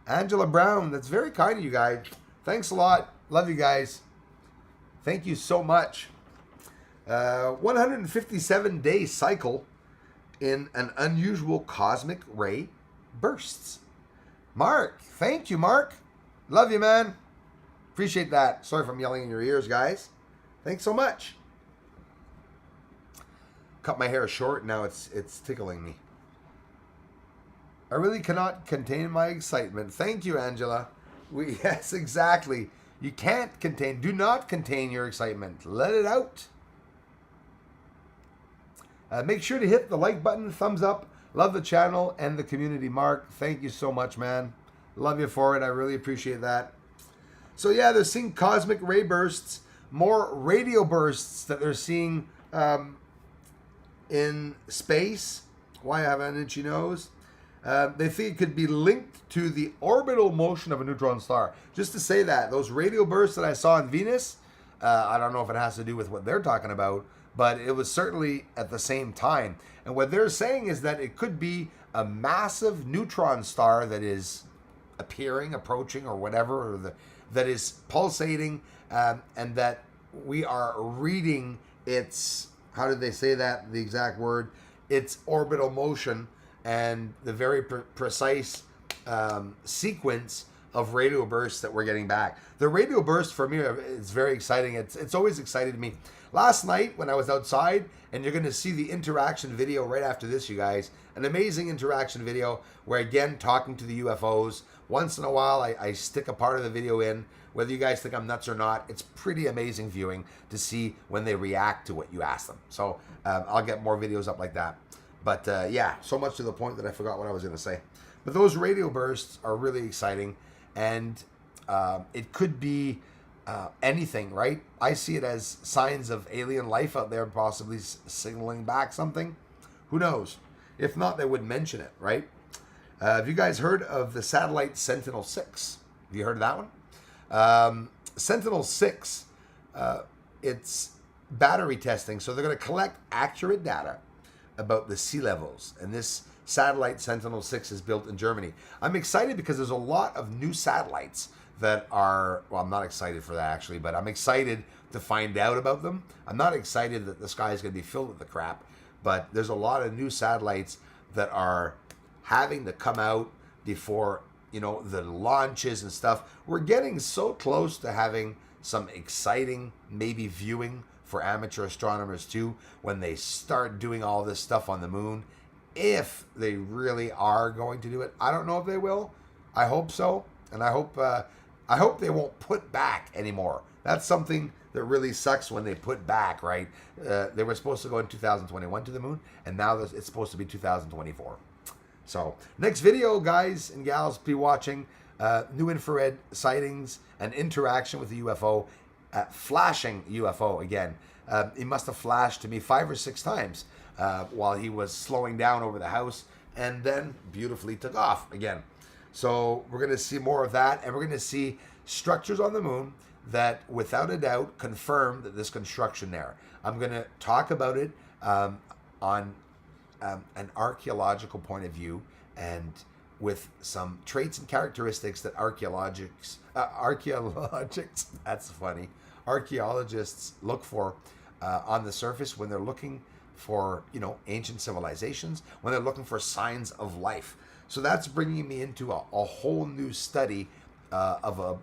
Angela Brown, that's very kind of you guys. Thanks a lot. Love you guys. Thank you so much. 157-day cycle in an unusual cosmic ray bursts. Mark, thank you, Mark. Love you, man. Appreciate that. Sorry if I'm yelling in your ears, guys. Thanks so much. Cut my hair short, now it's tickling me. I really cannot contain my excitement. Thank you, Angela. Yes, exactly. You can't contain, do not contain your excitement. Let it out. Make sure to hit the like button, thumbs up. Love the channel and the community, Mark. Thank you so much, man. Love you for it. I really appreciate that. So yeah, they're seeing cosmic ray bursts, more radio bursts that they're seeing in space. Why I have an itchy nose? They think it could be linked to the orbital motion of a neutron star. Just to say that, those radio bursts that I saw in Venus, I don't know if it has to do with what they're talking about, but it was certainly at the same time. And what they're saying is that it could be a massive neutron star that is appearing, approaching, or whatever, or that is pulsating, and that we are reading its, how did they say that, the exact word, its orbital motion and the very precise sequence of radio bursts that we're getting back. The radio burst for me is very exciting. It's always excited me. Last night when I was outside, and you're going to see the interaction video right after this, you guys, an amazing interaction video where, again, talking to the UFOs. Once in a while, I stick a part of the video in. Whether you guys think I'm nuts or not, it's pretty amazing viewing to see when they react to what you ask them. So I'll get more videos up like that. But yeah, so much to the point that I forgot what I was going to say. But those radio bursts are really exciting, and it could be anything, right? I see it as signs of alien life out there, possibly signaling back something. Who knows? If not, they would mention it, right? Have you guys heard of the satellite Sentinel-6? Have you heard of that one? Sentinel-6, it's battery testing. So they're going to collect accurate data about the sea levels. And this satellite Sentinel-6 is built in Germany. I'm excited because there's a lot of new satellites that are, well, I'm not excited for that actually, but I'm excited to find out about them. I'm not excited that the sky is going to be filled with the crap, but there's a lot of new satellites that are having to come out before, you know, the launches and stuff. We're getting so close to having some exciting, maybe viewing for amateur astronomers too, when they start doing all this stuff on the moon. If they really are going to do it, I don't know if they will. I hope so, and I hope they won't put back anymore. That's something that really sucks when they put back, right? They were supposed to go in 2021 to the moon, and now it's supposed to be 2024. So next video, guys and gals, be watching new infrared sightings and interaction with the UFO, flashing UFO again. He must have flashed to me 5 or 6 times while he was slowing down over the house, and then beautifully took off again. So we're going to see more of that, and we're going to see structures on the moon that without a doubt confirm that there's construction there. I'm going to talk about it on an archaeological point of view, and with some traits and characteristics that archaeologists, that's funny, archaeologists look for on the surface when they're looking for, you know, ancient civilizations, when they're looking for signs of life. So that's bringing me into a whole new study of a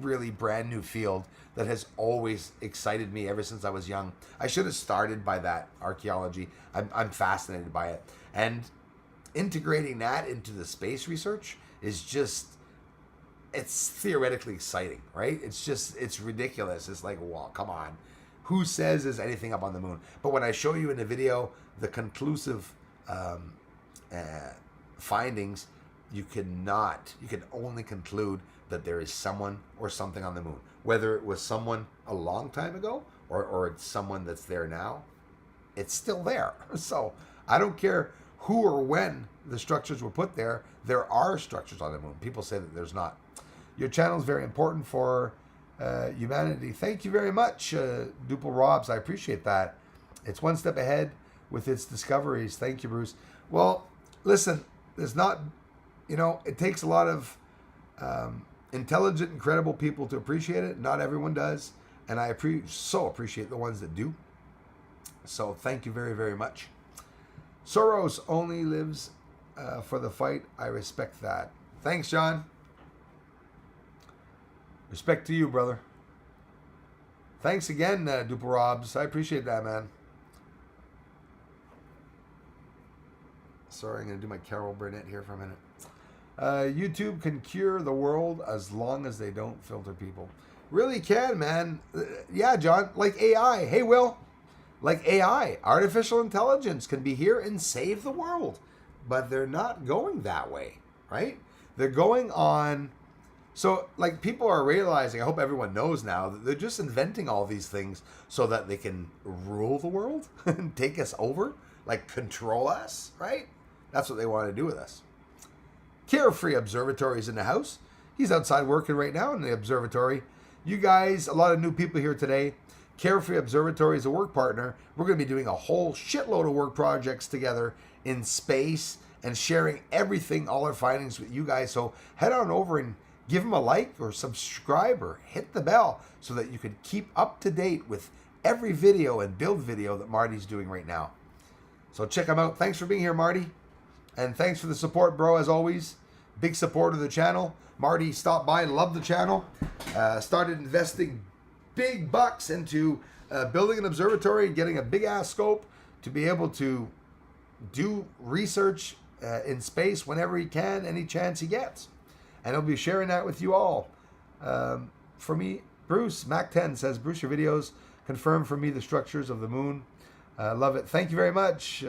really brand new field that has always excited me ever since I was young. I should have started by that, archaeology. I'm fascinated by it. And integrating that into the space research is just, it's theoretically exciting, right? It's ridiculous. It's like, well, come on. Who says there's anything up on the moon? But when I show you in the video the conclusive findings, you can only conclude that there is someone or something on the moon. Whether it was someone a long time ago or it's someone that's there now, it's still there. So I don't care who or when the structures were put there, there are structures on the moon. People say that there's not. Your channel is very important for humanity. Thank you very much, Duple Robs. I appreciate that. It's one step ahead with its discoveries. Thank you, Bruce. Well, listen, there's not, you know, it takes a lot of intelligent, incredible people to appreciate it. Not everyone does, and I so appreciate the ones that do. So thank you very, very much. Soros only lives for the fight. I respect that. Thanks, John. Respect to you, brother. Thanks again, Duper Robs. I appreciate that, man. Sorry, I'm going to do my Carol Burnett here for a minute. YouTube can cure the world as long as they don't filter people. Really can, man. Yeah, John. Like AI. Hey, Will. Like AI. Artificial intelligence can be here and save the world. But they're not going that way, right? They're going on... So, like, people are realizing, I hope everyone knows now, that they're just inventing all these things so that they can rule the world and take us over, like control us, right? That's what they want to do with us. Carefree Observatory is in the house. He's outside working right now in the observatory. You guys, a lot of new people here today. Carefree Observatory is a work partner. We're going to be doing a whole shitload of work projects together in space and sharing everything, all our findings with you guys. So head on over and give them a like or subscribe or hit the bell so that you can keep up to date with every video and build video that Marty's doing right now. So check him out. Thanks for being here, Marty. And thanks for the support, bro, as always. big supporter of the channel. Marty stopped by and loved the channel. Started investing big bucks into building an observatory, getting a big ass scope to be able to do research in space whenever he can, any chance he gets. And he'll be sharing that with you all. For me, Bruce, Mac10 says, Bruce, your videos confirm for me the structures of the moon. Love it. Thank you very much.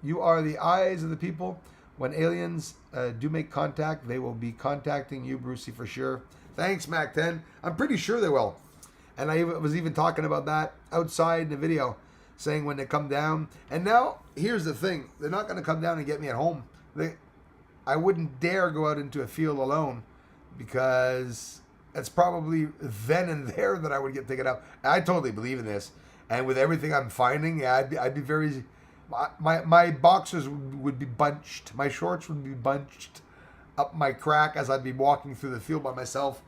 You are the eyes of the people. When aliens do make contact, they will be contacting you, Brucey, for sure. Thanks, Mac10. I'm pretty sure they will. And I was even talking about that outside in the video, saying when they come down. And now, here's the thing. They're not going to come down and get me at home. I wouldn't dare go out into a field alone, because it's probably then and there that I would get taken out. I totally believe in this. And with everything I'm finding, yeah, I'd be very... My boxers would be bunched. My shorts would be bunched up my crack as I'd be walking through the field by myself,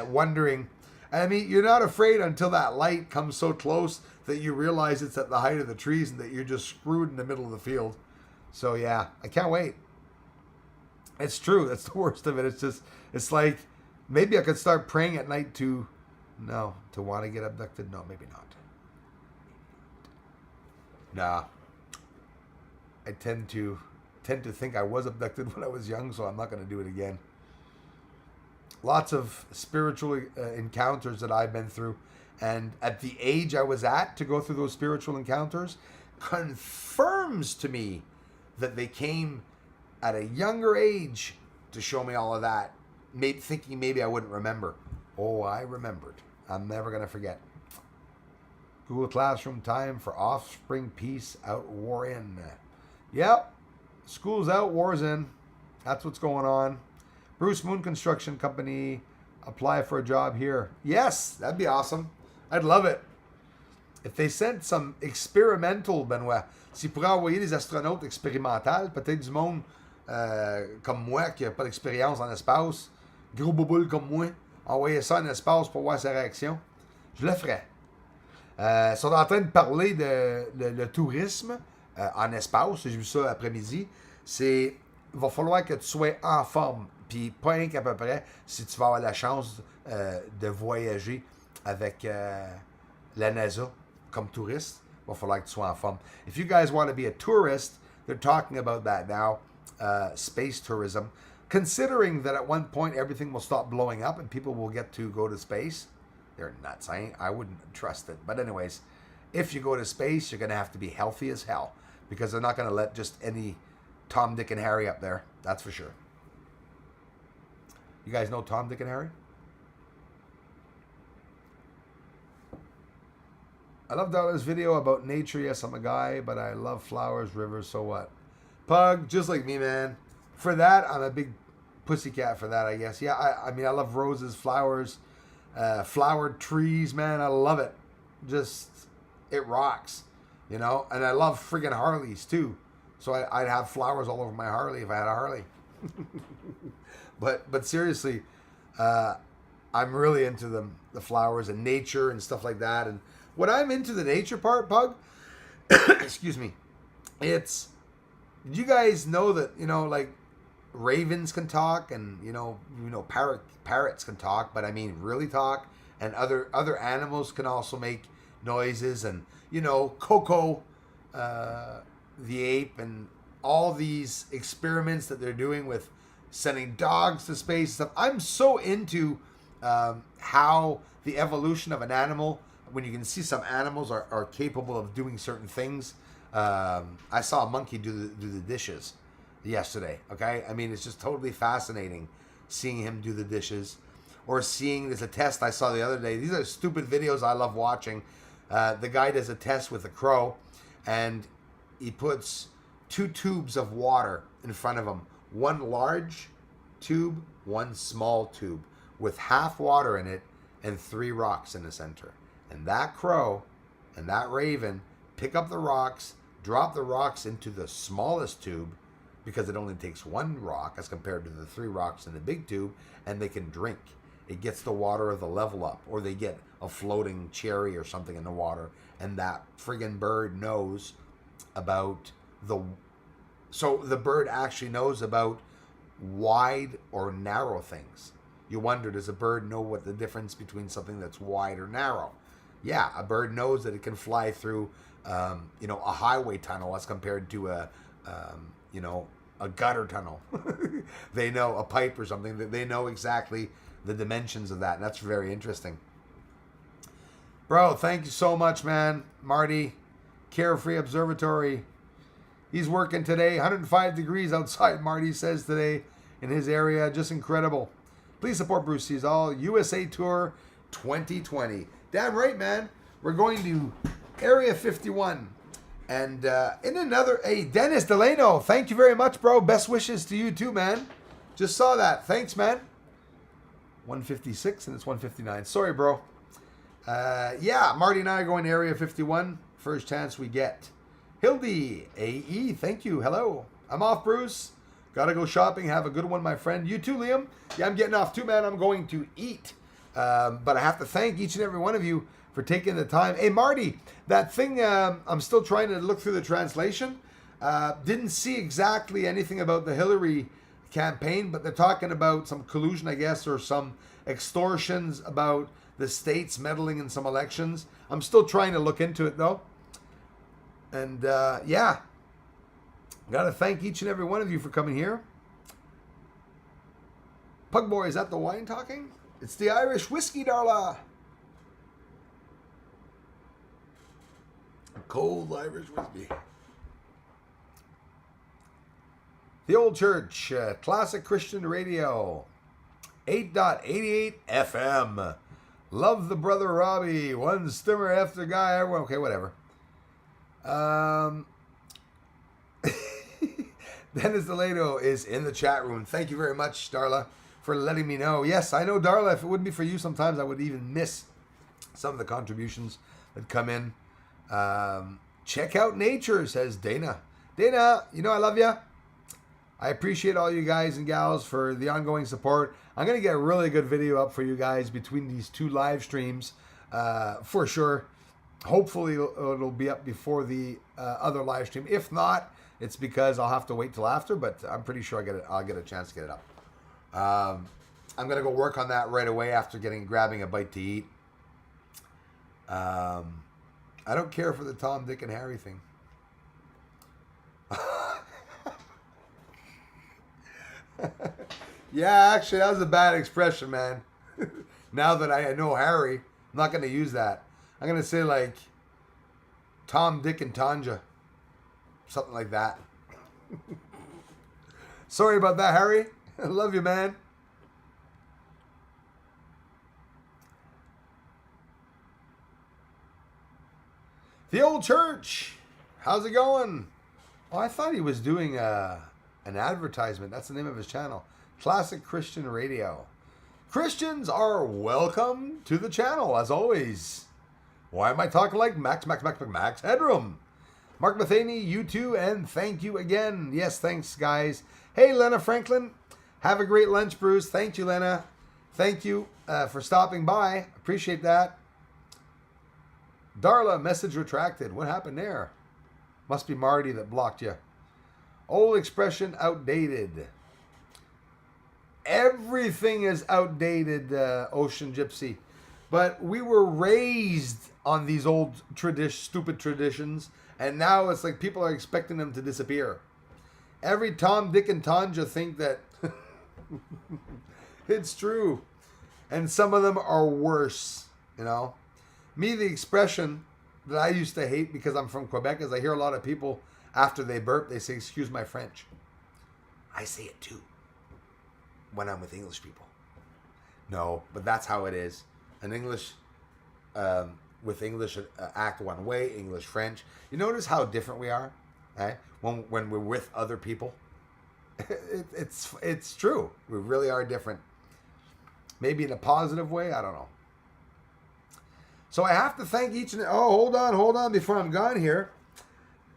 wondering. I mean, you're not afraid until that light comes so close that you realize it's at the height of the trees and that you're just screwed in the middle of the field. So yeah, I can't wait. It's true. That's the worst of it. It's like, maybe I could start praying at night to want to get abducted. No, maybe not. Nah. I tend to think I was abducted when I was young, so I'm not going to do it again. Lots of spiritual encounters that I've been through, and at the age I was at to go through those spiritual encounters confirms to me that they came at a younger age to show me all of that, thinking maybe I wouldn't remember. Oh, I remembered. I'm never going to forget. Google Classroom time for offspring peace out, war in. Yep, school's out, war's in. That's what's going on. Bruce, Moon Construction Company, apply for a job here. Yes, that'd be awesome. I'd love it. If they sent some experimental, Benoît, s'ils pourraient envoyer des astronautes expérimentales, peut-être du monde comme moi qui n'a pas d'expérience en espace, gros bouboule comme moi, envoyer ça en espace pour voir sa réaction, je le ferais. Ils sont en train de parler de le tourisme en espace. J'ai vu ça après-midi. Il va falloir que tu sois en forme. Puis pas rien qu'à peu près si tu vas avoir la chance de voyager avec la NASA comme touriste. Il va falloir que tu sois en forme. If you guys want to be a tourist, they're talking about that now. Space tourism. Considering that at one point everything will stop blowing up and people will get to go to space. They're nuts. I wouldn't trust it. But anyways, if you go to space, you're going to have to be healthy as hell, because they're not going to let just any Tom, Dick, and Harry up there. That's for sure. You guys know Tom, Dick, and Harry? I love Darla's video about nature. Yes, I'm a guy, but I love flowers, rivers, so what? Pug, just like me, man. For that, I'm a big pussycat for that, I guess. Yeah, I mean, I love roses, flowers, flowered trees, man. I love it. Just, it rocks, you know? And I love friggin' Harleys, too. So I'd have flowers all over my Harley if I had a Harley. But seriously, I'm really into the flowers and nature and stuff like that. And when I'm into the nature part, Pug, excuse me, it's, you guys know that, you know, like ravens can talk and, you know, parrots can talk, but I mean really talk, and other animals can also make noises, and, you know, Coco, the ape, and all these experiments that they're doing with sending dogs to space and stuff. I'm so into how the evolution of an animal, when you can see some animals are capable of doing certain things. I saw a monkey do the dishes yesterday. Okay, I mean, it's just totally fascinating seeing him do the dishes, or seeing, there's a test I saw the other day. These are stupid videos I love watching. The guy does a test with a crow, and he puts 2 tubes of water in front of him. One large tube, one small tube, with half water in it and 3 rocks in the center. And that crow and that raven pick up the rocks, drop the rocks into the smallest tube, because it only takes 1 rock as compared to the 3 rocks in the big tube, and they can drink. It gets the water of the level up, or they get a floating cherry or something in the water, and that friggin' bird knows about so the bird actually knows about wide or narrow things. You wonder, does a bird know what the difference between something that's wide or narrow? Yeah, a bird knows that it can fly through, a highway tunnel as compared to a gutter tunnel. They know a pipe or something. That they know exactly the dimensions of that, and that's very interesting. Bro, thank you so much, man. Marty, Carefree Observatory. He's working today. 105 degrees outside, Marty says today in his area. Just incredible. Please support Bruce C's All USA Tour 2020. Damn right, man. We're going to Area 51. And in another... Hey, Dennis Delano, thank you very much, bro. Best wishes to you too, man. Just saw that. Thanks, man. 156 and it's 159. Sorry, bro. Marty and I are going to Area 51. First chance we get. Hildy, AE, thank you. Hello. I'm off, Bruce. Gotta go shopping. Have a good one, my friend. You too, Liam. Yeah, I'm getting off too, man. I'm going to eat. But I have to thank each and every one of you for taking the time. Hey, Marty, that thing, I'm still trying to look through the translation. Didn't see exactly anything about the Hillary campaign, but they're talking about some collusion, I guess, or some extortions about the states meddling in some elections. I'm still trying to look into it, though. And, got to thank each and every one of you for coming here. Pugboy, is that the wine talking? It's the Irish whiskey, Darla. Cold Irish whiskey. The Old Church, Classic Christian Radio, 8.88 FM. Love the brother Robbie. One stimmer after guy. Everyone. Okay, whatever. Dennis Delano is in the chat room. Thank you very much, Darla, for letting me know. Yes, I know, Darla. If it wouldn't be for you, sometimes I would even miss some of the contributions that come in. Check out nature, says Dana. Dana, I love you. I appreciate all you guys and gals for the ongoing support. I'm going to get a really good video up for you guys between these two live streams, for sure. Hopefully it'll be up before the other live stream. If not, it's because I'll have to wait till after, but I'm pretty sure I'll get a chance to get it up. I'm going to go work on that right away after grabbing a bite to eat. I don't care for the Tom, Dick, and Harry thing. Yeah, actually, that was a bad expression, man. Now that I know Harry, I'm not going to use that. I'm going to say, like, Tom, Dick, and Tanja. Something like that. Sorry about that, Harry. I love you, man. The Old Church. How's it going? Oh, I thought he was doing an advertisement. That's the name of his channel. Classic Christian Radio. Christians are welcome to the channel, as always. Why am I talking like Max Headroom? Mark Matheny, you too, and thank you again. Yes, thanks, guys. Hey, Lena Franklin. Have a great lunch, Bruce. Thank you, Lena. Thank you for stopping by. Appreciate that. Darla, message retracted. What happened there? Must be Marty that blocked you. Old expression outdated. Everything is outdated, Ocean Gypsy. But we were raised on these old stupid traditions, and now it's like people are expecting them to disappear. Every Tom, Dick, and Tanja think that it's true. And some of them are worse, Me, the expression that I used to hate because I'm from Quebec is I hear a lot of people, after they burp, they say, excuse my French. I say it too when I'm with English people. No, but that's how it is. An English, with English, act one way, English, French. You notice how different we are, right? When we're with other people. It's true. We really are different. Maybe in a positive way, I don't know. So I have to thank each and... Oh, hold on before I'm gone here.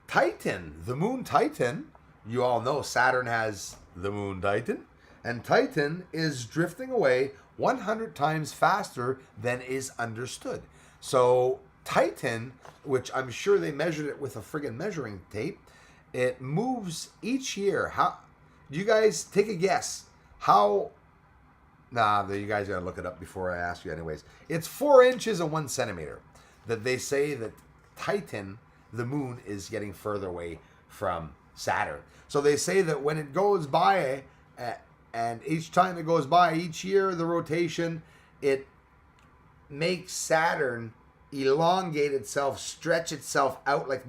Titan, the moon Titan. You all know Saturn has the moon Titan. And Titan is drifting away 100 times faster than is understood. So Titan, which I'm sure they measured it with a friggin' measuring tape, it moves each year. You guys take a guess. How? Nah, you guys gotta look it up before I ask you. Anyways, it's 4 inches and 1 centimeter that they say that Titan, the moon, is getting further away from Saturn. So they say that when it goes by, and each time it goes by, each year the rotation, it makes Saturn elongate itself, stretch itself out, like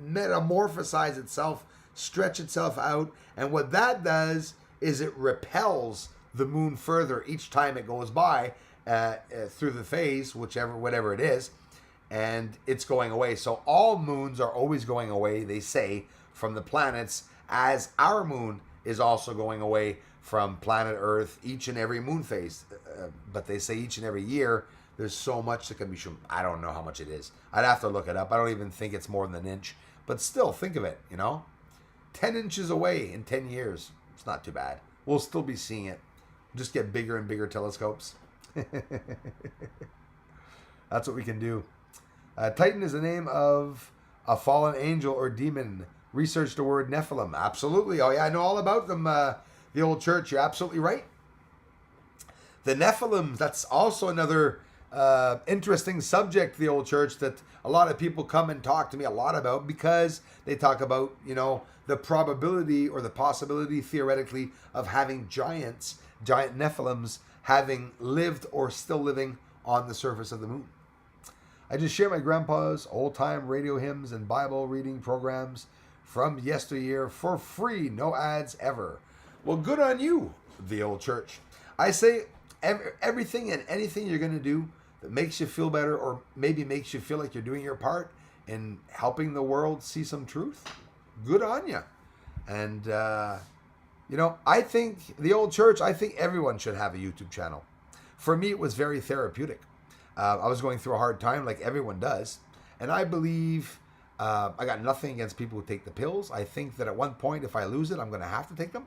metamorphosize itself, stretch itself out. And what that does is it repels the moon further each time it goes by through the phase, whatever it is, and it's going away. So all moons are always going away, they say, from the planets, as our moon is also going away from planet Earth each and every moon phase. But they say each and every year there's so much that can be shown. I don't know how much it is. I'd have to look it up. I don't even think it's more than an inch. But still, think of it, 10 inches away in 10 years. It's not too bad. We'll still be seeing it. Just get bigger and bigger telescopes. That's what we can do. Titan is the name of a fallen angel or demon. Research the word Nephilim. Absolutely. Oh, yeah, I know all about them, the old church. You're absolutely right. The Nephilim, that's also another interesting subject, the old church, that a lot of people come and talk to me a lot about, because they talk about, the probability or the possibility, theoretically, of having giant Nephilims having lived or still living on the surface of the moon. I just share my grandpa's old-time radio hymns and Bible reading programs from yesteryear for free, no ads ever. Well, good on you, the old church. I say everything and anything you're going to do that makes you feel better, or maybe makes you feel like you're doing your part in helping the world see some truth, good on you. And, I think the old church, I think everyone should have a YouTube channel. For me, it was very therapeutic. I was going through a hard time like everyone does. And I believe I got nothing against people who take the pills. I think that at one point, if I lose it, I'm going to have to take them.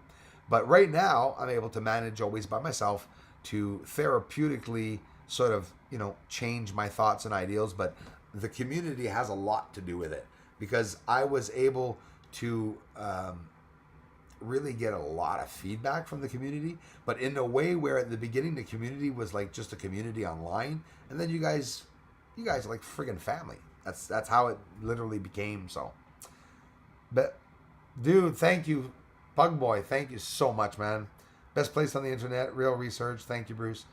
But right now, I'm able to manage always by myself to therapeutically sort of, change my thoughts and ideals. But the community has a lot to do with it, because I was able to really get a lot of feedback from the community, but in a way where at the beginning the community was like just a community online, and then you guys are like friggin' family. That's how it literally became. So, but dude, thank you, Pug Boy. Thank you so much, man. Best place on the internet, Real Research. Thank you, Bruce.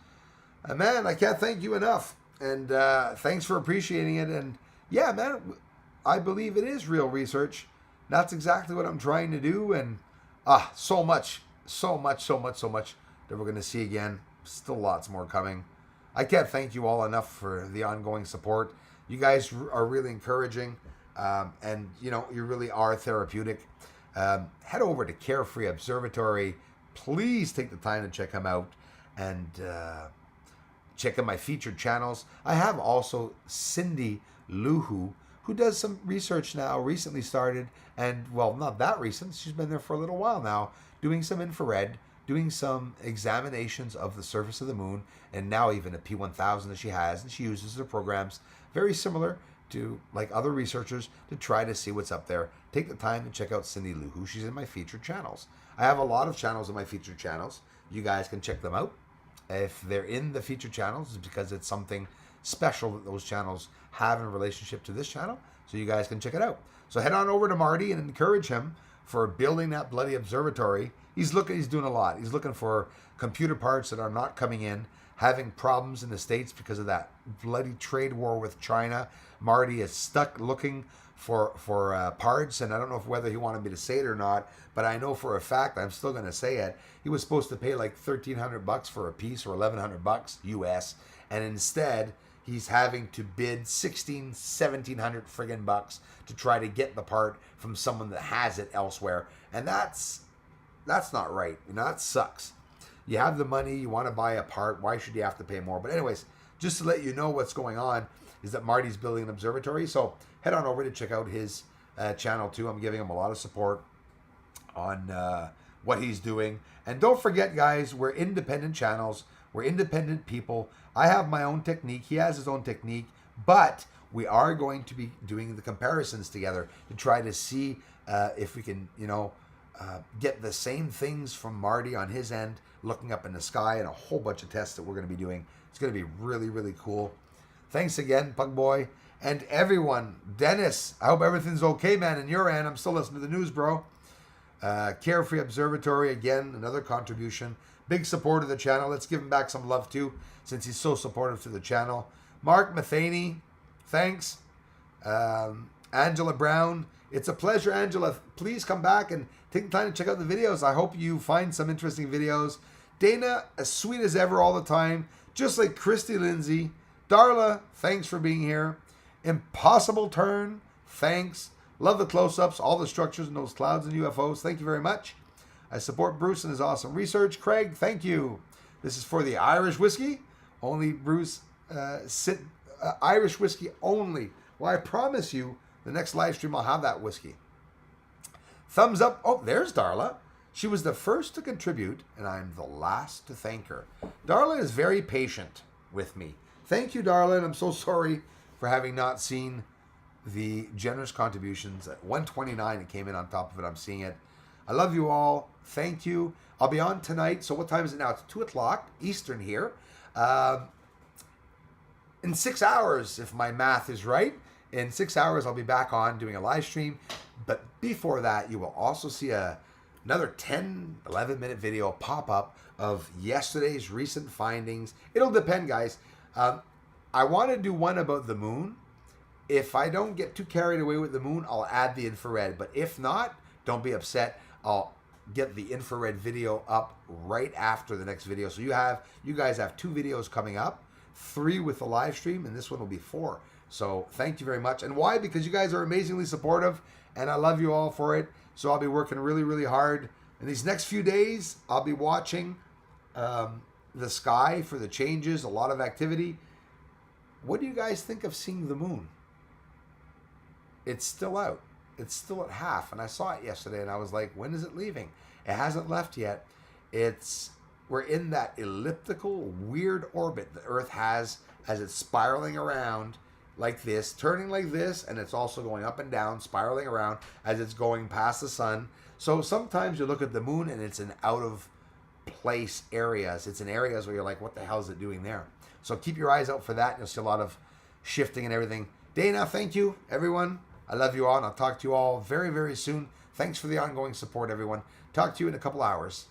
Man, I can't thank you enough. And thanks for appreciating it. And yeah, man, I believe it is Real Research. That's exactly what I'm trying to do. And so much that we're going to see again. Still lots more coming. I can't thank you all enough for the ongoing support. You guys are really encouraging, and you really are therapeutic. Head over to Carefree Observatory. Please take the time to check them out, and check out my featured channels. I have also Cindy Luhu, who does some research now, recently started, and well, not that recent, she's been there for a little while now, doing some infrared, doing some examinations of the surface of the moon, and now even a P1000 that she has, and she uses her programs very similar to like other researchers to try to see what's up there. Take the time to check out Cindy Luhu. She's in my featured channels. I have a lot of channels in my featured channels. You guys can check them out. If they're in the featured channels, it's because it's something special that those channels have in relationship to this channel, so you guys can check it out. So head on over to Marty and encourage him for building that bloody observatory. He's doing a lot. He's looking for computer parts that are not coming in, having problems in the States because of that bloody trade war with China. Marty is stuck looking for parts, and I don't know whether he wanted me to say it or not, but I know for a fact, I'm still going to say it, he was supposed to pay like $1,300 for a piece, or $1,100 US, and instead he's having to bid $1,700 friggin' bucks to try to get the part from someone that has it elsewhere, and that's not right. That sucks. You have the money, you want to buy a part, why should you have to pay more? But anyways, just to let you know what's going on is that Marty's building an observatory, so head on over to check out his channel too. I'm giving him a lot of support on what he's doing. And don't forget, guys, we're independent channels. We're independent people. I have my own technique. He has his own technique. But we are going to be doing the comparisons together to try to see if we can, get the same things from Marty on his end, looking up in the sky, and a whole bunch of tests that we're going to be doing. It's going to be really, really cool. Thanks again, Pug Boy, and everyone. Dennis, I hope everything's okay, man, in your end. I'm still listening to the news, bro. Carefree Observatory, again, another contribution. Big support of the channel. Let's give him back some love, too, since he's so supportive to the channel. Mark Matheny, thanks. Angela Brown, it's a pleasure, Angela. Please come back and take the time to check out the videos. I hope you find some interesting videos. Dana, as sweet as ever all the time, just like Christy Lindsay. Darla, thanks for being here. Impossible Turn, thanks. Love the close-ups, all the structures and those clouds and UFOs. Thank you very much. I support Bruce and his awesome research. Craig, thank you. This is for the Irish whiskey. Only Bruce, Irish whiskey only. Well, I promise you, the next live stream I'll have that whiskey. Thumbs up. Oh, there's Darla. She was the first to contribute, and I'm the last to thank her. Darla is very patient with me. Thank you, Darla, and I'm so sorry for having not seen the generous contributions. At 129, it came in on top of it. I'm seeing it. I love you all. Thank you. I'll be on tonight. So what time is it now? It's 2 o'clock Eastern here. In 6 hours, if my math is right, in 6 hours, I'll be back on doing a live stream. But before that, you will also see another 10, 11-minute video pop up of yesterday's recent findings. It'll depend, guys. I want to do one about the moon. If I don't get too carried away with the moon, I'll add the infrared. But if not, don't be upset. I'll get the infrared video up right after the next video. So you guys have 2 videos coming up, 3 with the live stream, and this one will be 4. So thank you very much. And why? Because you guys are amazingly supportive, and I love you all for it. So I'll be working really, really hard. In these next few days, I'll be watching the sky for the changes, a lot of activity. What do you guys think of seeing the moon? It's still out. It's still at half, and I saw it yesterday, and I was like, when is it leaving? It hasn't left yet. We're in that elliptical, weird orbit the Earth has as it's spiraling around like this, turning like this, and it's also going up and down, spiraling around as it's going past the sun. So sometimes you look at the moon, and it's in out-of-place areas. It's in areas where you're like, what the hell is it doing there? So keep your eyes out for that. You'll see a lot of shifting and everything. Dana, thank you, everyone. I love you all, and I'll talk to you all very, very soon. Thanks for the ongoing support, everyone. Talk to you in a couple hours.